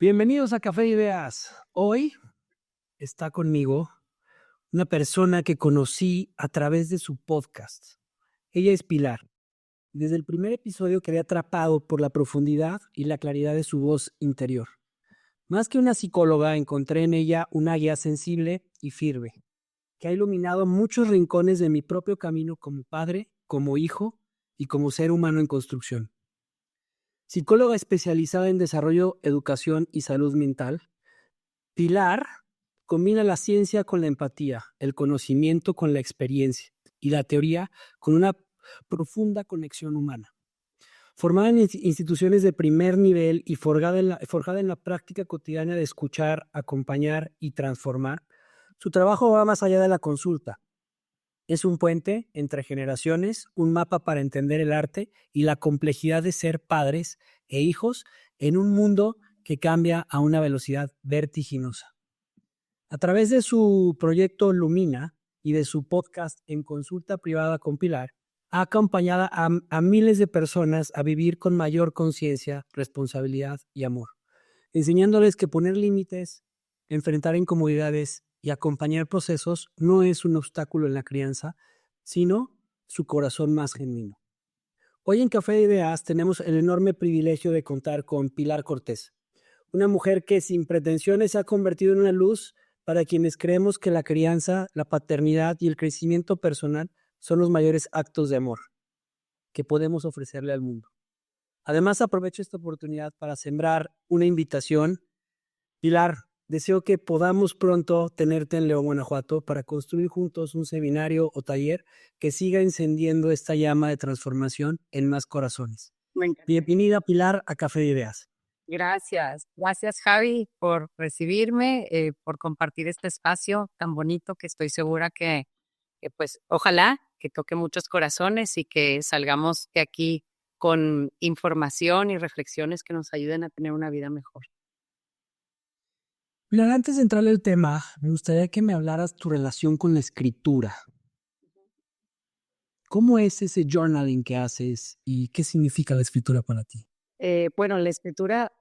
Bienvenidos a Café de Ideas. Hoy está conmigo una persona que conocí a través de su podcast. Ella es Pilar. Desde el primer episodio quedé atrapado por la profundidad y la claridad de su voz interior. Más que una psicóloga, encontré en ella una guía sensible y firme, que ha iluminado muchos rincones de mi propio camino como padre, como hijo y como ser humano en construcción. Psicóloga especializada en desarrollo, educación y salud mental, Pilar combina la ciencia con la empatía, el conocimiento con la experiencia y la teoría con una profunda conexión humana. Formada en instituciones de primer nivel y forjada en la práctica cotidiana de escuchar, acompañar y transformar, su trabajo va más allá de la consulta. Es un puente entre generaciones, un mapa para entender el arte y la complejidad de ser padres e hijos en un mundo que cambia a una velocidad vertiginosa. A través de su proyecto Lumina y de su podcast En Consulta Privada con Pilar, ha acompañado a miles de personas a vivir con mayor conciencia, responsabilidad y amor, enseñándoles que poner límites, enfrentar incomodidades y acompañar procesos no es un obstáculo en la crianza, sino su corazón más genuino. Hoy en Café de Ideas tenemos el enorme privilegio de contar con Pilar Cortés, una mujer que sin pretensiones se ha convertido en una luz para quienes creemos que la crianza, la paternidad y el crecimiento personal son los mayores actos de amor que podemos ofrecerle al mundo. Además, aprovecho esta oportunidad para sembrar una invitación. Pilar, deseo que podamos pronto tenerte en León, Guanajuato, para construir juntos un seminario o taller que siga encendiendo esta llama de transformación en más corazones. Me encanta. Bienvenida, Pilar, a Café de Ideas. Gracias. Gracias, Javi, por recibirme, por compartir este espacio tan bonito que estoy segura que pues, ojalá que toque muchos corazones y que salgamos de aquí con información y reflexiones que nos ayuden a tener una vida mejor. Pilar, antes de entrarle al tema, me gustaría que me hablaras tu relación con la escritura. ¿Cómo es ese journaling que haces y qué significa la escritura para ti? Bueno, la escritura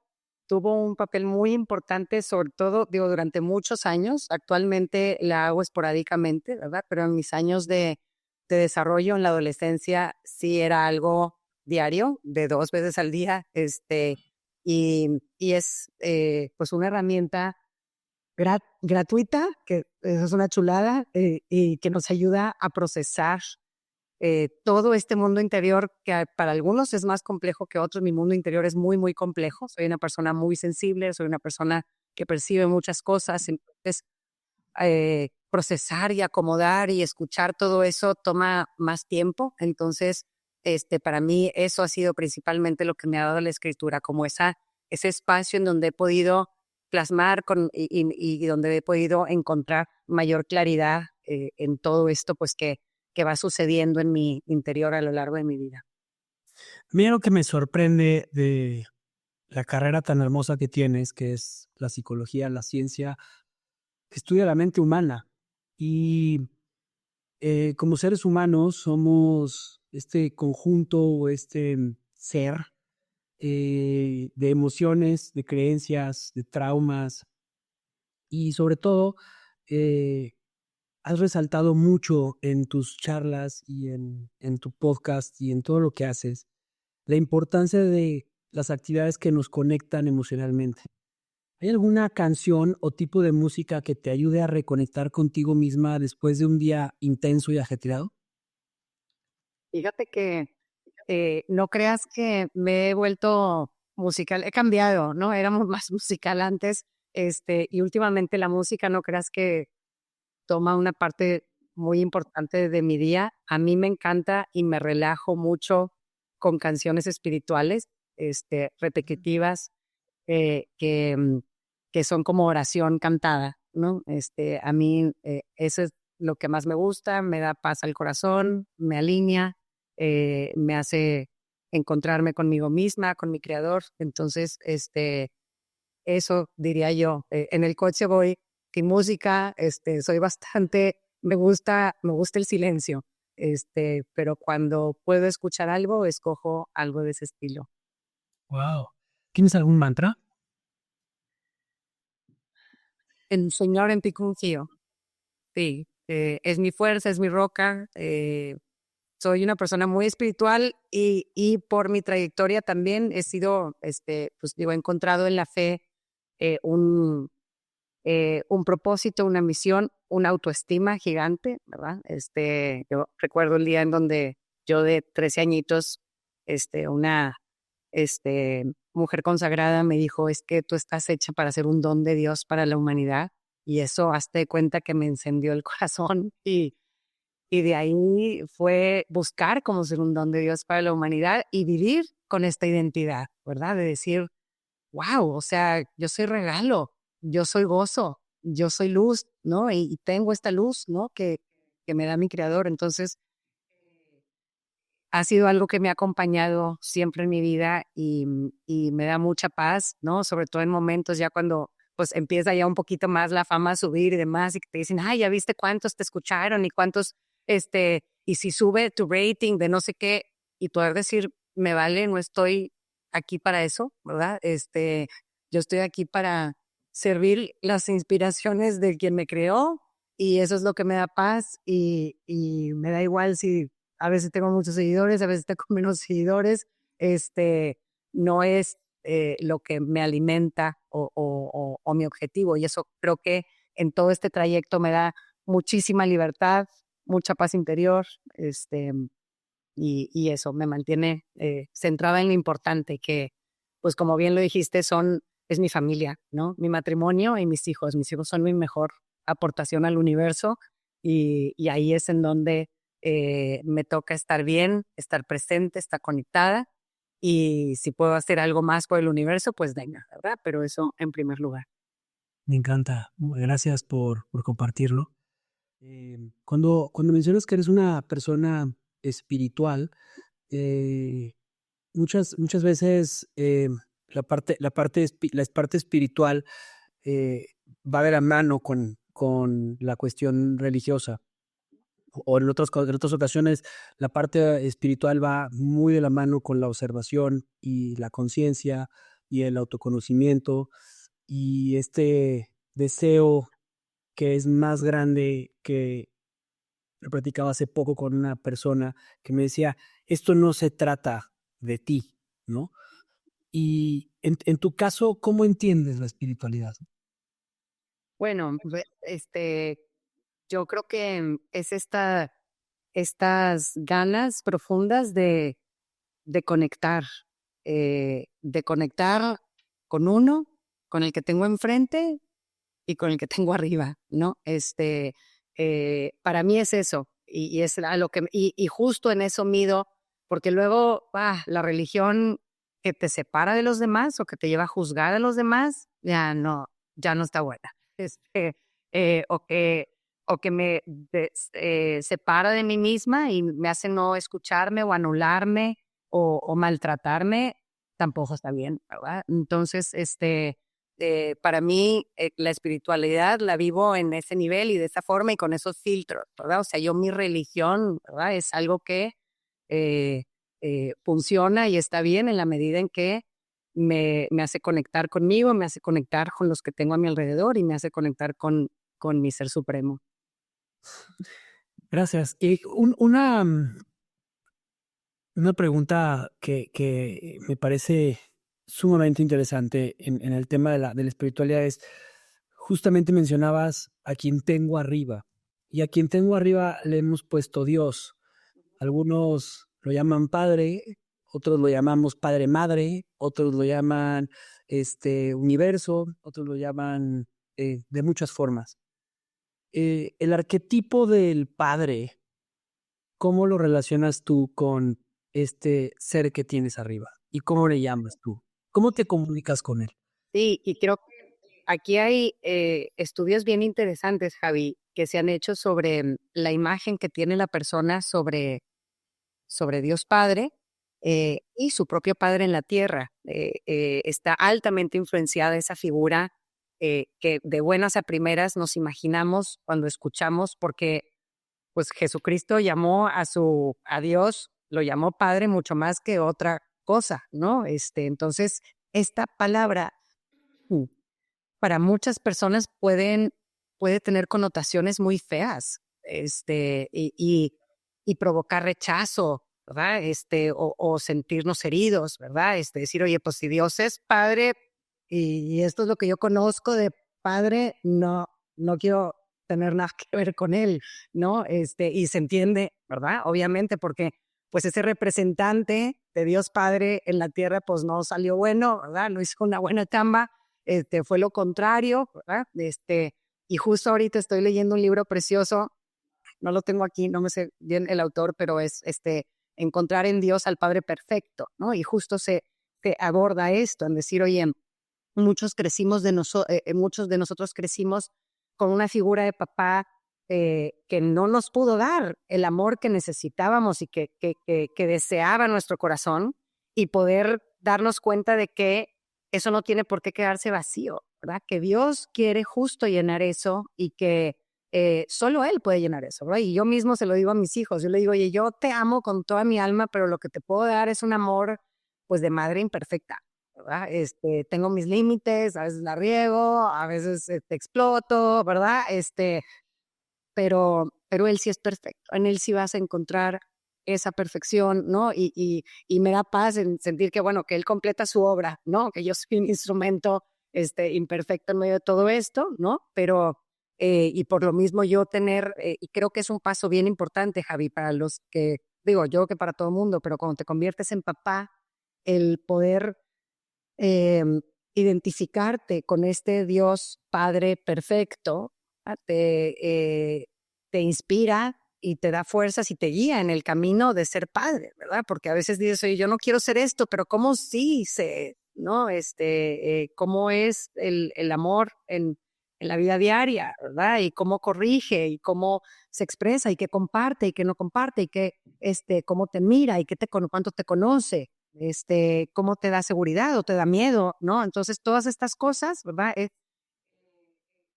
tuvo un papel muy importante, sobre todo, digo, durante muchos años. Actualmente la hago esporádicamente, ¿verdad? Pero en mis años de desarrollo en la adolescencia sí era algo diario, de 2 veces al día, y es pues una herramienta gratuita, que es una chulada, y que nos ayuda a procesar todo este mundo interior que para algunos es más complejo que otros. Mi mundo interior es muy, muy complejo. Soy una persona muy sensible, soy una persona que percibe muchas cosas. Entonces, procesar y acomodar y escuchar todo eso toma más tiempo. Entonces, para mí eso ha sido principalmente lo que me ha dado la escritura, como ese espacio en donde he podido plasmar y donde he podido encontrar mayor claridad en todo esto, pues que va sucediendo en mi interior a lo largo de mi vida. A mí lo que me sorprende de la carrera tan hermosa que tienes, que es la psicología, la ciencia, que estudia la mente humana. Y como seres humanos somos este conjunto o este ser de emociones, de creencias, de traumas y sobre todo eh, has resaltado mucho en tus charlas y en tu podcast y en todo lo que haces la importancia de las actividades que nos conectan emocionalmente. ¿Hay alguna canción o tipo de música que te ayude a reconectar contigo misma después de un día intenso y ajetreado? Fíjate que no creas que me he vuelto musical, he cambiado, ¿no? Éramos más musical antes, y últimamente la música no creas que toma una parte muy importante de mi día. A mí me encanta y me relajo mucho con canciones espirituales, repetitivas, que son como oración cantada, ¿no? A mí eso es lo que más me gusta, me da paz al corazón, me alinea, me hace encontrarme conmigo misma, con mi creador. Entonces, eso diría yo. En el coche voy sin música, soy bastante, me gusta el silencio, pero cuando puedo escuchar algo, escojo algo de ese estilo. Wow. ¿Tienes algún mantra? El Señor en ti confío. Sí, es mi fuerza, es mi roca. Soy una persona muy espiritual y por mi trayectoria también he sido, pues digo, he encontrado en la fe eh, un, un propósito, una misión, una autoestima gigante, ¿verdad? Yo recuerdo el día en donde yo de 13 añitos, una mujer consagrada me dijo, es que tú estás hecha para ser un don de Dios para la humanidad. Y eso, hazte de cuenta que me encendió el corazón y de ahí fue buscar cómo ser un don de Dios para la humanidad y vivir con esta identidad, ¿verdad? De decir, wow, o sea, yo soy regalo, yo soy gozo, yo soy luz, ¿no? Y tengo esta luz, ¿no? Que me da mi creador. Entonces, ha sido algo que me ha acompañado siempre en mi vida y me da mucha paz, ¿no? Sobre todo en momentos ya cuando pues empieza ya un poquito más la fama a subir y demás y que te dicen, ay, ya viste cuántos te escucharon y cuántos, y si sube tu rating de no sé qué y poder decir, me vale, no estoy aquí para eso, ¿verdad? Yo estoy aquí para servir las inspiraciones de quien me creó y eso es lo que me da paz y me da igual si a veces tengo muchos seguidores, a veces tengo menos seguidores, no es lo que me alimenta o mi objetivo. Y eso creo que en todo este trayecto me da muchísima libertad, mucha paz interior, y eso me mantiene centrada en lo importante que, pues como bien lo dijiste, es mi familia, ¿no? Mi matrimonio y mis hijos. Mis hijos son mi mejor aportación al universo y ahí es en donde me toca estar bien, estar presente, estar conectada y si puedo hacer algo más por el universo, pues venga, ¿verdad? Pero eso en primer lugar. Me encanta. Gracias por compartirlo. Cuando mencionas que eres una persona espiritual, eh, muchas veces la parte espiritual eh, va de la mano con la cuestión religiosa. O en otras ocasiones, la parte espiritual va muy de la mano con la observación y la conciencia y el autoconocimiento y este deseo que es más grande que lo platicaba hace poco con una persona que me decía, esto no se trata de ti, ¿no? Y en tu caso, ¿cómo entiendes la espiritualidad? Bueno, yo creo que es estas ganas profundas de conectar con uno, con el que tengo enfrente y con el que tengo arriba, ¿no? Para mí es eso, y es a lo que, y justo en eso mido, porque luego, la religión que te separa de los demás o que te lleva a juzgar a los demás, ya no está buena. Este, eh, o que, o que separa de mí misma y me hace no escucharme o anularme o maltratarme, tampoco está bien, ¿verdad? Entonces, para mí, la espiritualidad la vivo en ese nivel y de esa forma y con esos filtros, ¿verdad? O sea, mi religión, ¿verdad? Es algo que eh, funciona y está bien en la medida en que me hace conectar conmigo, me hace conectar con los que tengo a mi alrededor y me hace conectar con mi ser supremo. Gracias. Y una pregunta que me parece sumamente interesante en el tema de la espiritualidad es, justamente mencionabas a quien tengo arriba, y a quien tengo arriba le hemos puesto Dios. Algunos lo llaman padre, otros lo llamamos padre madre, otros lo llaman universo, otros lo llaman de muchas formas. El arquetipo del padre, ¿cómo lo relacionas tú con este ser que tienes arriba? ¿Y cómo le llamas tú? ¿Cómo te comunicas con él? Sí, y creo que aquí hay estudios bien interesantes, Javi, que se han hecho sobre la imagen que tiene la persona sobre Dios Padre y su propio Padre en la tierra. Está altamente influenciada esa figura que de buenas a primeras nos imaginamos cuando escuchamos, porque pues Jesucristo llamó a Dios, lo llamó Padre mucho más que otra cosa, ¿no? Entonces, esta palabra para muchas personas puede tener connotaciones muy feas, y provocar rechazo, ¿verdad? O sentirnos heridos, ¿verdad? Decir, oye, pues si Dios es padre y esto es lo que yo conozco de padre, no quiero tener nada que ver con él, ¿no? Y se entiende, ¿verdad? Obviamente, porque pues ese representante de Dios Padre en la tierra, pues no salió bueno, ¿verdad? No hizo una buena chamba, fue lo contrario, ¿verdad? Y justo ahorita estoy leyendo un libro precioso, no lo tengo aquí, no me sé bien el autor, pero es encontrar en Dios al Padre perfecto, ¿no? Y justo se aborda esto, en decir, oye, muchos de nosotros crecimos con una figura de papá que no nos pudo dar el amor que necesitábamos y que deseaba nuestro corazón, y poder darnos cuenta de que eso no tiene por qué quedarse vacío, ¿verdad? Que Dios quiere justo llenar eso y que solo Él puede llenar eso, ¿verdad? Y yo mismo se lo digo a mis hijos, yo le digo, oye, yo te amo con toda mi alma, pero lo que te puedo dar es un amor pues de madre imperfecta, ¿verdad? Tengo mis límites, a veces la riego, a veces exploto, ¿verdad? Pero él sí es perfecto, en él sí vas a encontrar esa perfección, ¿no? Y me da paz en sentir que, bueno, que él completa su obra, ¿no? Que yo soy un instrumento imperfecto en medio de todo esto, ¿no? Pero, y por lo mismo yo tener, y creo que es un paso bien importante, Javi, para los que, digo, yo que para todo el mundo, pero cuando te conviertes en papá, el poder em, identificarte con este Dios Padre perfecto, ¿verdad? Te inspira y te da fuerzas y te guía en el camino de ser padre, ¿verdad? Porque a veces dices, oye, yo no quiero ser esto, pero ¿cómo sí sé, no? ¿Cómo es el amor en la vida diaria, ¿verdad? Y cómo corrige y cómo se expresa y qué comparte y qué no comparte y qué, cómo te mira y cuánto te conoce, cómo te da seguridad o te da miedo, ¿no? Entonces, todas estas cosas, ¿verdad?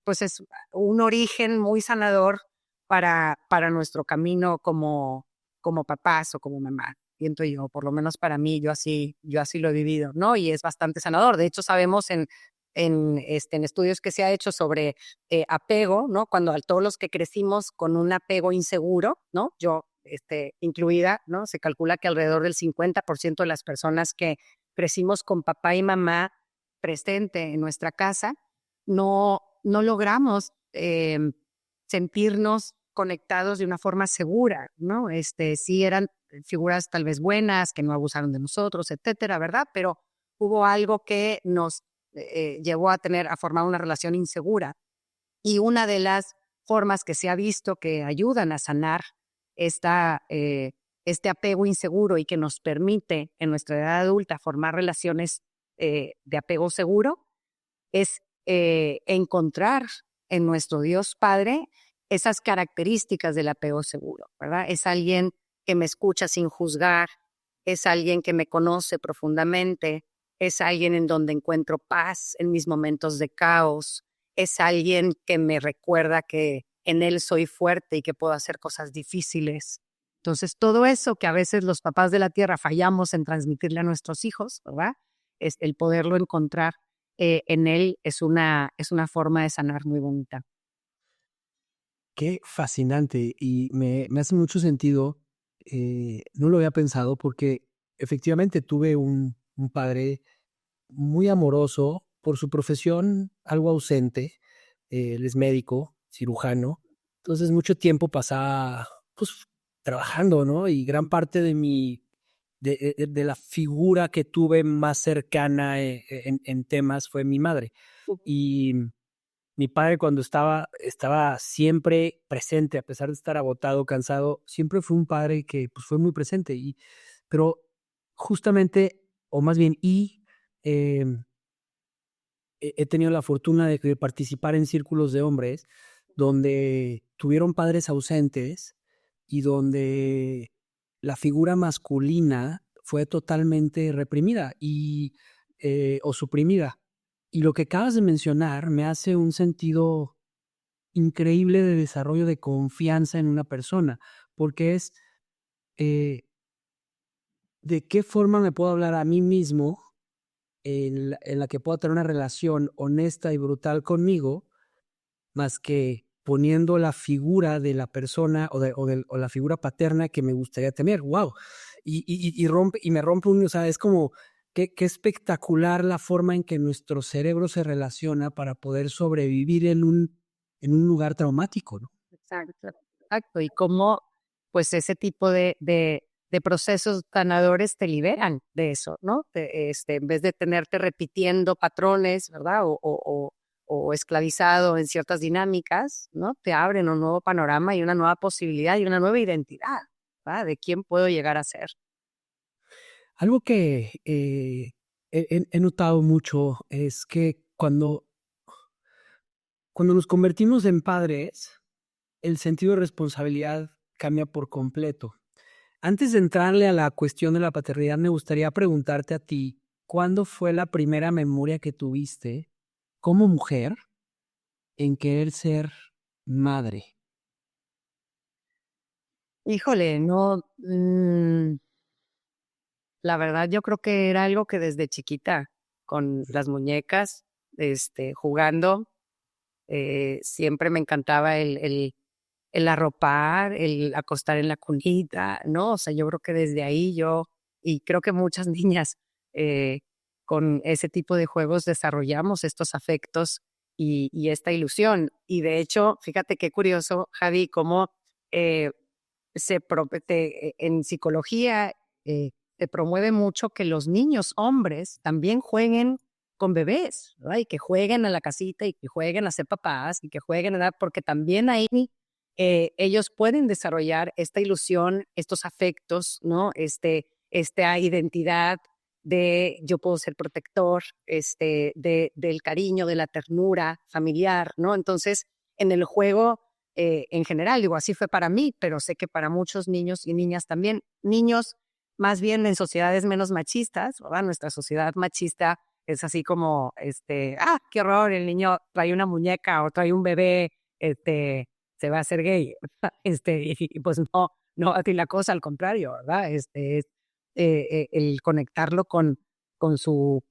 Pues es un origen muy sanador para nuestro camino como papás o como mamá. Siento yo, por lo menos para mí, yo así lo he vivido, ¿no? Y es bastante sanador. De hecho, sabemos en estudios que se ha hecho sobre apego, ¿no? Cuando a todos los que crecimos con un apego inseguro, ¿no? Yo, incluida, ¿no? Se calcula que alrededor del 50% de las personas que crecimos con papá y mamá presente en nuestra casa, no logramos sentirnos conectados de una forma segura, ¿no? Sí eran figuras tal vez buenas, que no abusaron de nosotros, etcétera, ¿verdad? Pero hubo algo que nos llevó a formar una relación insegura. Y una de las formas que se ha visto que ayudan a sanar este apego inseguro y que nos permite en nuestra edad adulta formar relaciones de apego seguro es encontrar en nuestro Dios Padre esas características del apego seguro, ¿verdad? Es alguien que me escucha sin juzgar, es alguien que me conoce profundamente, es alguien en donde encuentro paz en mis momentos de caos, es alguien que me recuerda que en él soy fuerte y que puedo hacer cosas difíciles. Entonces, todo eso que a veces los papás de la tierra fallamos en transmitirle a nuestros hijos, ¿verdad? Es el poderlo encontrar en él es una forma de sanar muy bonita. Qué fascinante y me hace mucho sentido. No lo había pensado porque efectivamente tuve un padre muy amoroso, por su profesión algo ausente. Él es médico, cirujano, entonces mucho tiempo pasaba, pues, trabajando, ¿no? Y gran parte de de la figura que tuve más cercana, en temas fue mi madre. Y mi padre cuando estaba siempre presente, a pesar de estar agotado, cansado, siempre fue un padre que, pues, fue muy presente. Pero justamente, o más bien, em he tenido la fortuna de participar en círculos de hombres donde tuvieron padres ausentes y donde la figura masculina fue totalmente reprimida o suprimida. Y lo que acabas de mencionar me hace un sentido increíble de desarrollo de confianza en una persona, porque es, eh, ¿de qué forma me puedo hablar a mí mismo en la que pueda tener una relación honesta y brutal conmigo, más que poniendo la figura de la persona o la figura paterna que me gustaría tener. ¡Wow! Y me rompe o sea, es como, qué espectacular la forma en que nuestro cerebro se relaciona para poder sobrevivir en un lugar traumático, ¿no? Exacto, exacto. Y cómo, pues, ese tipo de procesos sanadores te liberan de eso, ¿no? En vez de tenerte repitiendo patrones, ¿verdad? O esclavizado en ciertas dinámicas, ¿no? Te abren un nuevo panorama y una nueva posibilidad y una nueva identidad, ¿verdad? De quién puedo llegar a ser. Algo que he notado mucho es que cuando nos convertimos en padres, el sentido de responsabilidad cambia por completo. Antes de entrarle a la cuestión de la paternidad, me gustaría preguntarte a ti, ¿cuándo fue la primera memoria que tuviste como mujer en querer ser madre? Híjole, no, la verdad yo creo que era algo que desde chiquita, con las muñecas, jugando, siempre me encantaba el arropar, el acostar en la cunita, ¿no? O sea, yo creo que desde ahí y creo que muchas niñas eh, con ese tipo de juegos desarrollamos estos afectos y esta ilusión. Y de hecho, fíjate qué curioso, Javi, cómo eh, en psicología se promueve mucho que los niños hombres también jueguen con bebés, ¿verdad? Y que jueguen a la casita y que jueguen a ser papás y que jueguen a dar, porque también ahí ellos pueden desarrollar esta ilusión, estos afectos, ¿no? Esta identidad de yo puedo ser protector, del cariño, de la ternura familiar, ¿no? Entonces, en el juego, en general, digo, así fue para mí, pero sé que para muchos niños y niñas también, niños más bien en sociedades menos machistas, ¿verdad? Nuestra sociedad machista es así como, qué horror, el niño trae una muñeca o trae un bebé, se va a hacer gay, y pues no, así la cosa al contrario, ¿verdad? Es el conectarlo con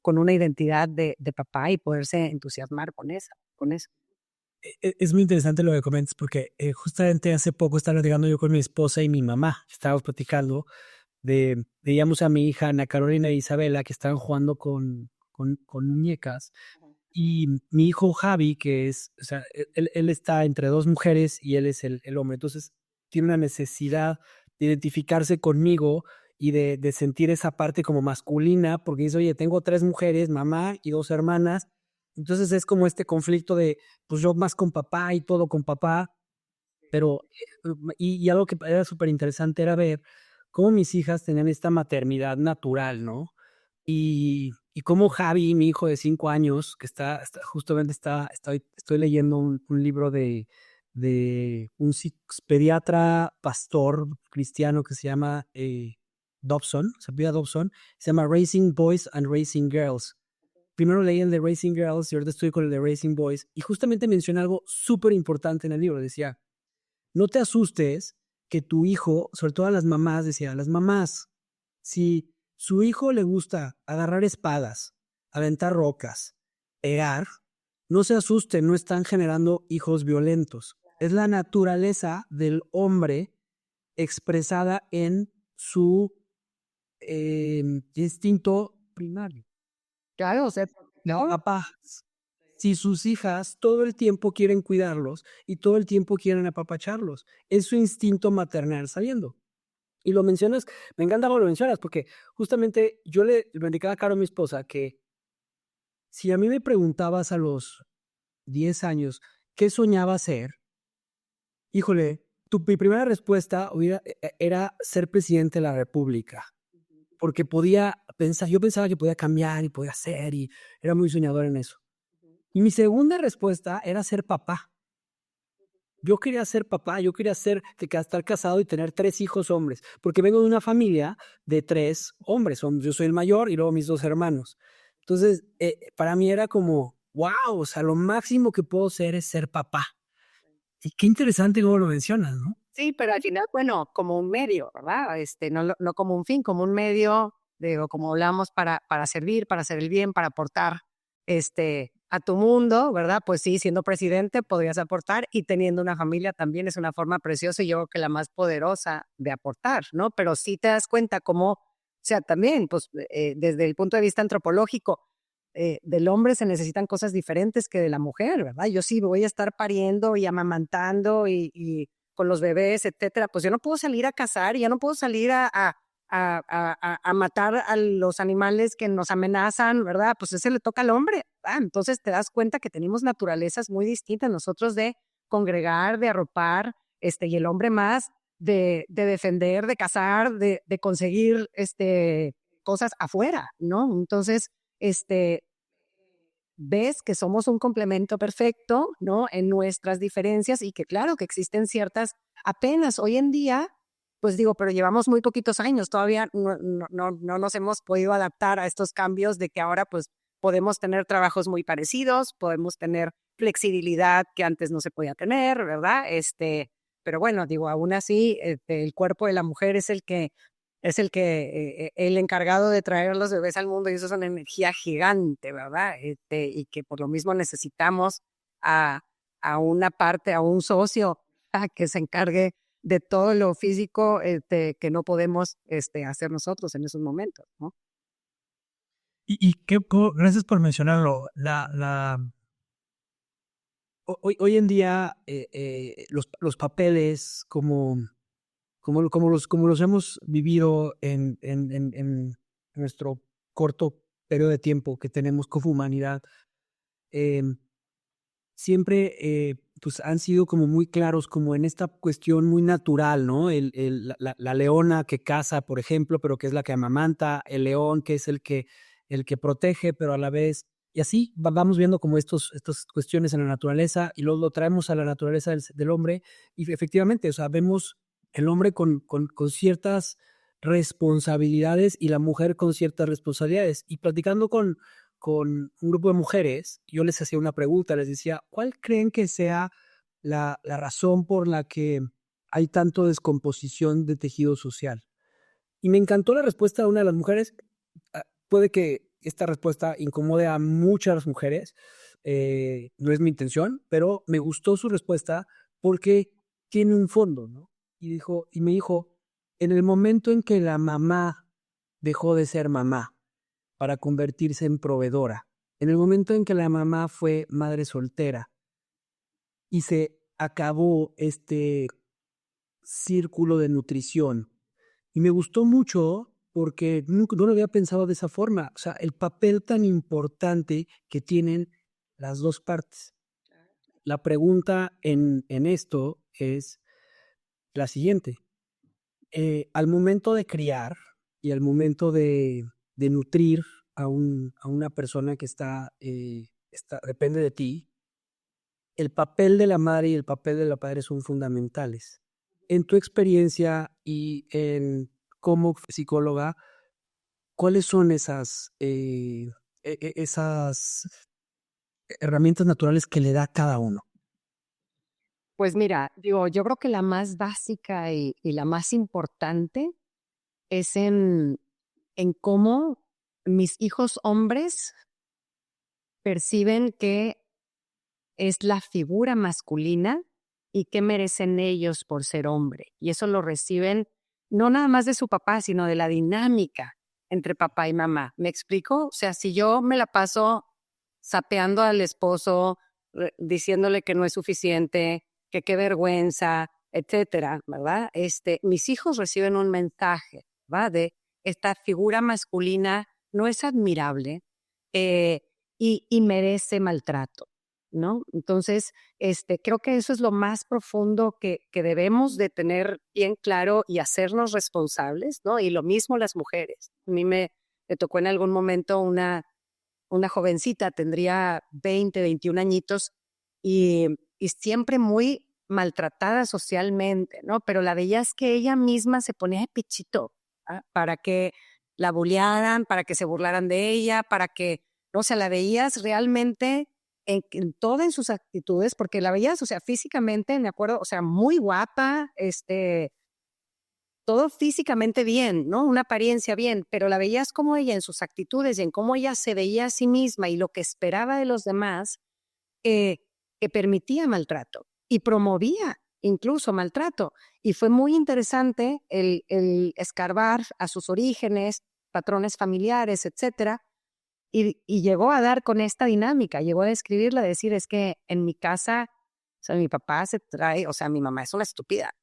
una identidad de papá y poderse entusiasmar con eso. Es muy interesante lo que comentas porque justamente hace poco estaba platicando yo con mi esposa y mi mamá. Estábamos platicando veíamos a mi hija Ana Carolina e Isabela que estaban jugando con muñecas. Y mi hijo Javi, que es, o sea, él está entre dos mujeres y él es el hombre. Entonces tiene una necesidad de identificarse conmigo y de sentir esa parte como masculina, porque dice, oye, tengo tres mujeres, mamá y dos hermanas. Entonces es como este conflicto de, pues yo más con papá y todo con papá, pero, y algo que era súper interesante era ver cómo mis hijas tenían esta maternidad natural, ¿no? Y cómo Javi, mi hijo de 5 años, que justamente estoy leyendo un libro de un pediatra pastor cristiano que se llama Dobson, se apellida Dobson, se llama Raising Boys and Raising Girls. Primero leí el de Raising Girls y ahorita estoy con el de Raising Boys, y justamente menciona algo súper importante en el libro. Decía, no te asustes que tu hijo, sobre todo a las mamás, decía, a las mamás, si su hijo le gusta agarrar espadas, aventar rocas, pegar, no se asusten, no están generando hijos violentos. Es la naturaleza del hombre expresada en su instinto primario. Claro, o sea, no, Papá, si sus hijas todo el tiempo quieren cuidarlos y todo el tiempo quieren apapacharlos, es su instinto maternal saliendo. Y lo mencionas, me encanta cómo lo mencionas, porque justamente yo le indicaba a Caro, a mi esposa, que si a mí me preguntabas a los 10 años qué soñaba ser, híjole, mi primera respuesta era ser presidente de la República, porque yo pensaba que podía cambiar y podía hacer, y era muy soñador en eso. Y mi segunda respuesta era ser papá. Yo quería ser papá, yo quería estar casado y tener 3 hijos hombres, porque vengo de una familia de 3 hombres, yo soy el mayor y luego mis 2 hermanos. Entonces, para mí era como, wow, o sea, lo máximo que puedo ser es ser papá. Y qué interesante cómo lo mencionas, ¿no? sí, pero al final, bueno, como un medio, ¿verdad? No como un fin, como un medio digo, como hablamos, para servir, para hacer el bien, para aportar a tu mundo, ¿verdad? Pues sí, siendo presidente podrías aportar y teniendo una familia también es una forma preciosa y yo creo que la más poderosa de aportar, ¿no? Pero sí te das cuenta cómo, o sea, también, pues desde el punto de vista antropológico, del hombre se necesitan cosas diferentes que de la mujer, ¿verdad? Yo sí voy a estar pariendo y amamantando y con los bebés, etcétera, pues yo no puedo salir a cazar, ya no puedo salir a matar a los animales que nos amenazan, ¿verdad? Pues ese le toca al hombre, ¿verdad? Entonces te das cuenta que tenemos naturalezas muy distintas nosotros de congregar, de arropar, y el hombre más de defender, de cazar, de conseguir cosas afuera, ¿no? Entonces, ves que somos un complemento perfecto, ¿no? En nuestras diferencias y que claro que existen ciertas, apenas hoy en día, pues digo, pero llevamos muy poquitos años, todavía no nos hemos podido adaptar a estos cambios de que ahora pues podemos tener trabajos muy parecidos, podemos tener flexibilidad que antes no se podía tener, ¿verdad? Pero bueno, digo, aún así, el cuerpo de la mujer es el encargado de traer a los bebés al mundo y eso es una energía gigante, ¿verdad? Y que por lo mismo necesitamos a, a una parte, a un socio que se encargue de todo lo físico que no podemos hacer nosotros en esos momentos, ¿no? Gracias por mencionarlo. Hoy en día los papeles como los hemos vivido en nuestro corto periodo de tiempo que tenemos como humanidad, siempre pues han sido como muy claros, como en esta cuestión muy natural, ¿no? La leona que caza, por ejemplo, pero que es la que amamanta, el león que es el que protege, pero a la vez, y así vamos viendo como estas cuestiones en la naturaleza y luego lo traemos a la naturaleza del hombre y efectivamente, o sea, vemos el hombre con ciertas responsabilidades y la mujer con ciertas responsabilidades. Y platicando con un grupo de mujeres, yo les hacía una pregunta, les decía, ¿cuál creen que sea la razón por la que hay tanto descomposición de tejido social? Y me encantó la respuesta de una de las mujeres. Puede que esta respuesta incomode a muchas mujeres, no es mi intención, pero me gustó su respuesta porque tiene un fondo, ¿no? Y me dijo, en el momento en que la mamá dejó de ser mamá para convertirse en proveedora, en el momento en que la mamá fue madre soltera y se acabó este círculo de nutrición. Y me gustó mucho porque nunca, no lo había pensado de esa forma. O sea, el papel tan importante que tienen las dos partes. La pregunta en esto es la siguiente. Al momento de criar y al momento de nutrir a una persona que depende de ti, el papel de la madre y el papel de la padre son fundamentales. En tu experiencia y como psicóloga, ¿cuáles son esas herramientas naturales que le da cada uno? Pues mira, digo, yo creo que la más básica y la más importante es en cómo mis hijos hombres perciben que es la figura masculina y qué merecen ellos por ser hombre. Y eso lo reciben no nada más de su papá, sino de la dinámica entre papá y mamá. ¿Me explico? O sea, si yo me la paso sapeando al esposo, diciéndole que no es suficiente, que qué vergüenza, etcétera, ¿verdad? Mis hijos reciben un mensaje, ¿va? De esta figura masculina no es admirable y merece maltrato, ¿no? Entonces, creo que eso es lo más profundo que debemos de tener bien claro y hacernos responsables, ¿no? Y lo mismo las mujeres. A mí me tocó en algún momento una jovencita, tendría 20, 21 añitos y siempre muy maltratada socialmente, ¿no? Pero la veías que ella misma se ponía de pichito, para que la bullearan, para que se burlaran de ella, para que, no, o sea, la veías realmente en todas sus actitudes, porque la veías, o sea, físicamente, me acuerdo, o sea, muy guapa, todo físicamente bien, ¿no? Una apariencia bien, pero la veías como ella en sus actitudes y en cómo ella se veía a sí misma y lo que esperaba de los demás, eh, que permitía maltrato y promovía incluso maltrato. Y fue muy interesante el escarbar a sus orígenes, patrones familiares, etcétera, y llegó a dar con esta dinámica, llegó a describirla, a decir, es que en mi casa, o sea, mi papá se trae, o sea, mi mamá es una estúpida.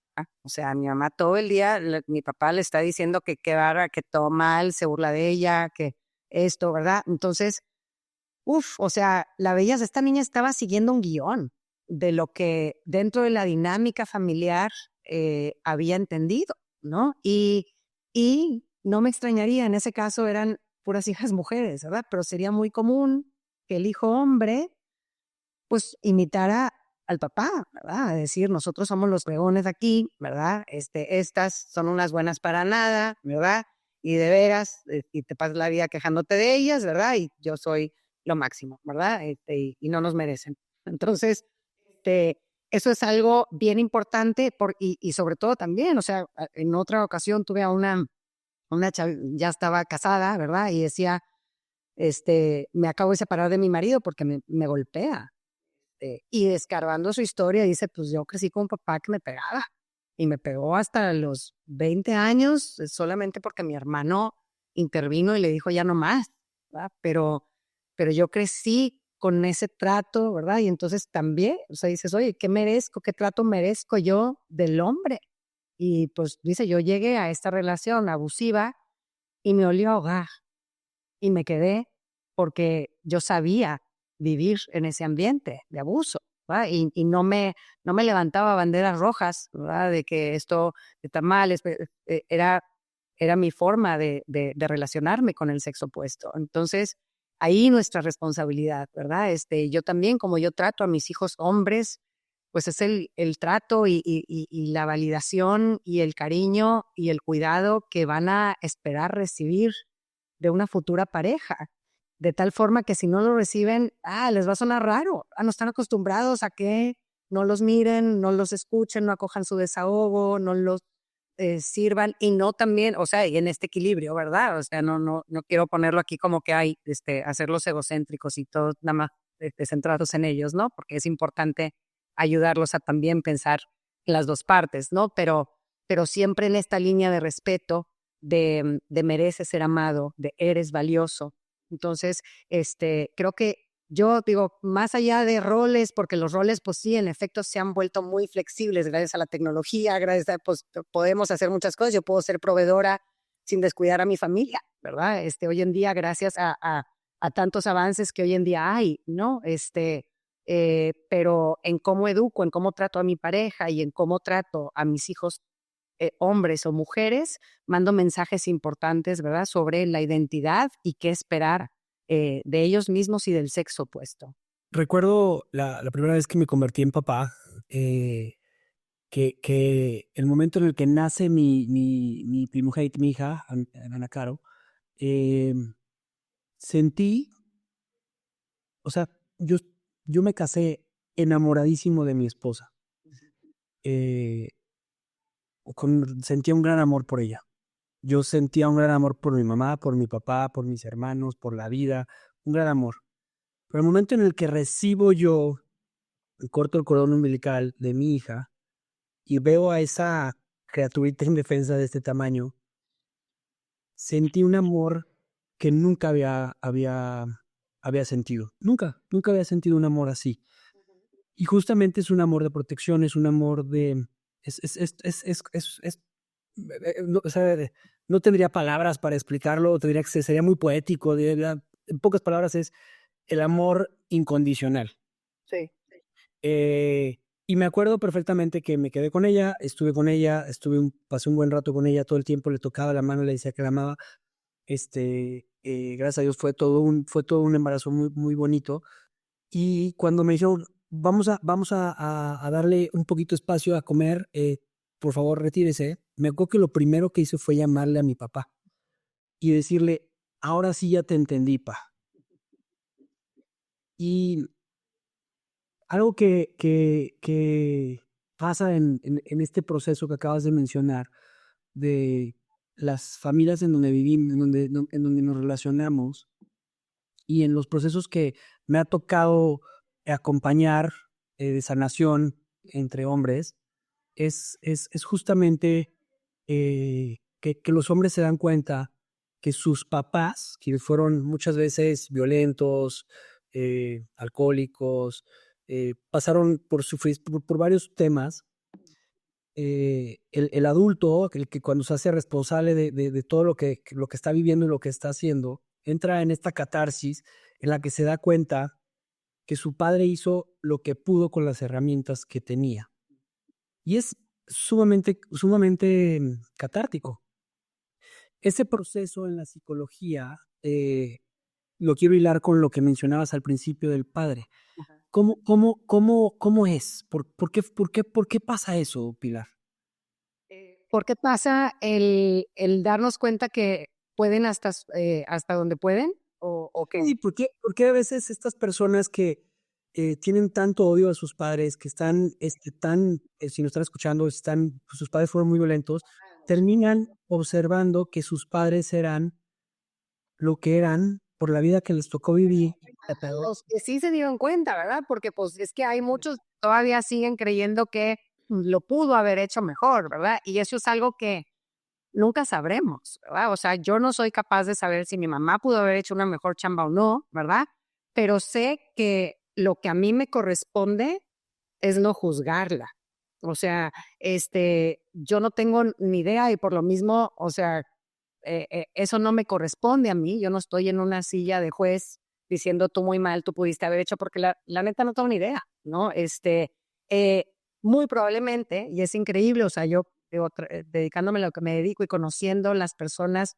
O sea, mi mamá todo el día, mi papá le está diciendo que qué barra, que todo mal, se burla de ella, que esto, ¿verdad? Entonces, o sea, la veías, esta niña estaba siguiendo un guión de lo que dentro de la dinámica familiar había entendido, ¿no? Y no me extrañaría, en ese caso eran puras hijas mujeres, ¿verdad? Pero sería muy común que el hijo hombre, pues, imitara al papá, ¿verdad? A decir, nosotros somos los fregones aquí, ¿verdad? Estas son unas buenas para nada, ¿verdad? Y de veras, y te pasas la vida quejándote de ellas, ¿verdad? Y yo soy lo máximo, ¿verdad? Y no nos merecen. Entonces, eso es algo bien importante y sobre todo también, o sea, en otra ocasión tuve a ya estaba casada, ¿verdad? Y decía, me acabo de separar de mi marido porque me golpea. Y escarbando su historia, dice, pues yo crecí con un papá que me pegaba y me pegó hasta los 20 años solamente porque mi hermano intervino y le dijo ya no más, ¿verdad? Pero yo crecí con ese trato, ¿verdad? Y entonces también, o sea, dices, oye, ¿qué merezco? ¿Qué trato merezco yo del hombre? Y pues dice, yo llegué a esta relación abusiva y me olió a ahogar y me quedé porque yo sabía vivir en ese ambiente de abuso, ¿verdad? Y no me levantaba banderas rojas, ¿verdad? De que esto está mal, era mi forma de relacionarme con el sexo opuesto. Entonces, ahí nuestra responsabilidad, ¿verdad? Yo también, como yo trato a mis hijos hombres, pues es el trato y la validación y el cariño y el cuidado que van a esperar recibir de una futura pareja, de tal forma que si no lo reciben, les va a sonar raro, no están acostumbrados a que no los miren, no los escuchen, no acojan su desahogo, no los sirvan y no también, o sea, y en este equilibrio, ¿verdad? O sea, no quiero ponerlo aquí como que hay, hacerlos egocéntricos y todos nada más centrados en ellos, ¿no? Porque es importante ayudarlos a también pensar en las dos partes, ¿no? Pero siempre en esta línea de respeto, de mereces ser amado, de eres valioso. Entonces, creo que yo digo, más allá de roles, porque los roles, pues sí, en efecto, se han vuelto muy flexibles gracias a la tecnología, gracias a, pues podemos hacer muchas cosas. Yo puedo ser proveedora sin descuidar a mi familia, ¿verdad? Hoy en día, gracias a tantos avances que hoy en día hay, ¿no? Pero en cómo educo, en cómo trato a mi pareja y en cómo trato a mis hijos, hombres o mujeres, mando mensajes importantes, ¿verdad? Sobre la identidad y qué esperar de ellos mismos y del sexo opuesto. Recuerdo la primera vez que me convertí en papá, que el momento en el que nace mi primogénita, mi hija, Ana Caro, sentí, o sea, yo me casé enamoradísimo de mi esposa. Eh, Sentía un gran amor por ella. Yo sentía un gran amor por mi mamá, por mi papá, por mis hermanos, por la vida, un gran amor. Pero el momento en el que recibo yo, corto el cordón umbilical de mi hija y veo a esa criaturita indefensa de este tamaño, sentí un amor que nunca había sentido. Nunca había sentido un amor así. Y justamente es un amor de protección, es un amor de... no, o sea, no tendría palabras para explicarlo, sería muy poético. En pocas palabras es el amor incondicional. Sí. Y me acuerdo perfectamente que me quedé con ella, estuve con ella, pasé un buen rato con ella, todo el tiempo le tocaba la mano, le decía que la amaba. Gracias a Dios fue todo un embarazo muy, muy bonito. Y cuando me dijeron, vamos a darle un poquito de espacio a comer, por favor retírese, me acuerdo que lo primero que hice fue llamarle a mi papá y decirle, ahora sí ya te entendí, pa. Y algo que pasa en este proceso que acabas de mencionar de las familias en donde vivimos, en donde nos relacionamos y en los procesos que me ha tocado acompañar de sanación entre hombres, es justamente que los hombres se dan cuenta que sus papás, que fueron muchas veces violentos, alcohólicos, pasaron por sufrir por varios temas. El adulto, el que cuando se hace responsable de todo lo que está viviendo y lo que está haciendo, entra en esta catarsis en la que se da cuenta que su padre hizo lo que pudo con las herramientas que tenía. Y es sumamente catártico. Ese proceso en la psicología, lo quiero hilar con lo que mencionabas al principio del padre. Ajá. ¿Cómo es? ¿Por qué pasa eso, Pilar? ¿Por qué pasa el darnos cuenta que pueden hasta donde pueden? ¿O qué? Sí, ¿por qué a veces estas personas que tienen tanto odio a sus padres, que están si nos están escuchando, pues, sus padres fueron muy violentos, terminan observando que sus padres eran lo que eran por la vida que les tocó vivir? Los que sí se dieron cuenta, ¿verdad? Porque, pues, es que hay muchos todavía siguen creyendo que lo pudo haber hecho mejor, ¿verdad? Y eso es algo que nunca sabremos, ¿verdad? O sea, yo no soy capaz de saber si mi mamá pudo haber hecho una mejor chamba o no, ¿verdad? Pero sé que lo que a mí me corresponde es no juzgarla. O sea, yo no tengo ni idea y por lo mismo, o sea, eso no me corresponde a mí. Yo no estoy en una silla de juez diciendo tú muy mal, tú pudiste haber hecho, porque la neta no tengo ni idea, ¿no? Eh, Muy probablemente, y es increíble, o sea, yo digo, dedicándome a lo que me dedico y conociendo las personas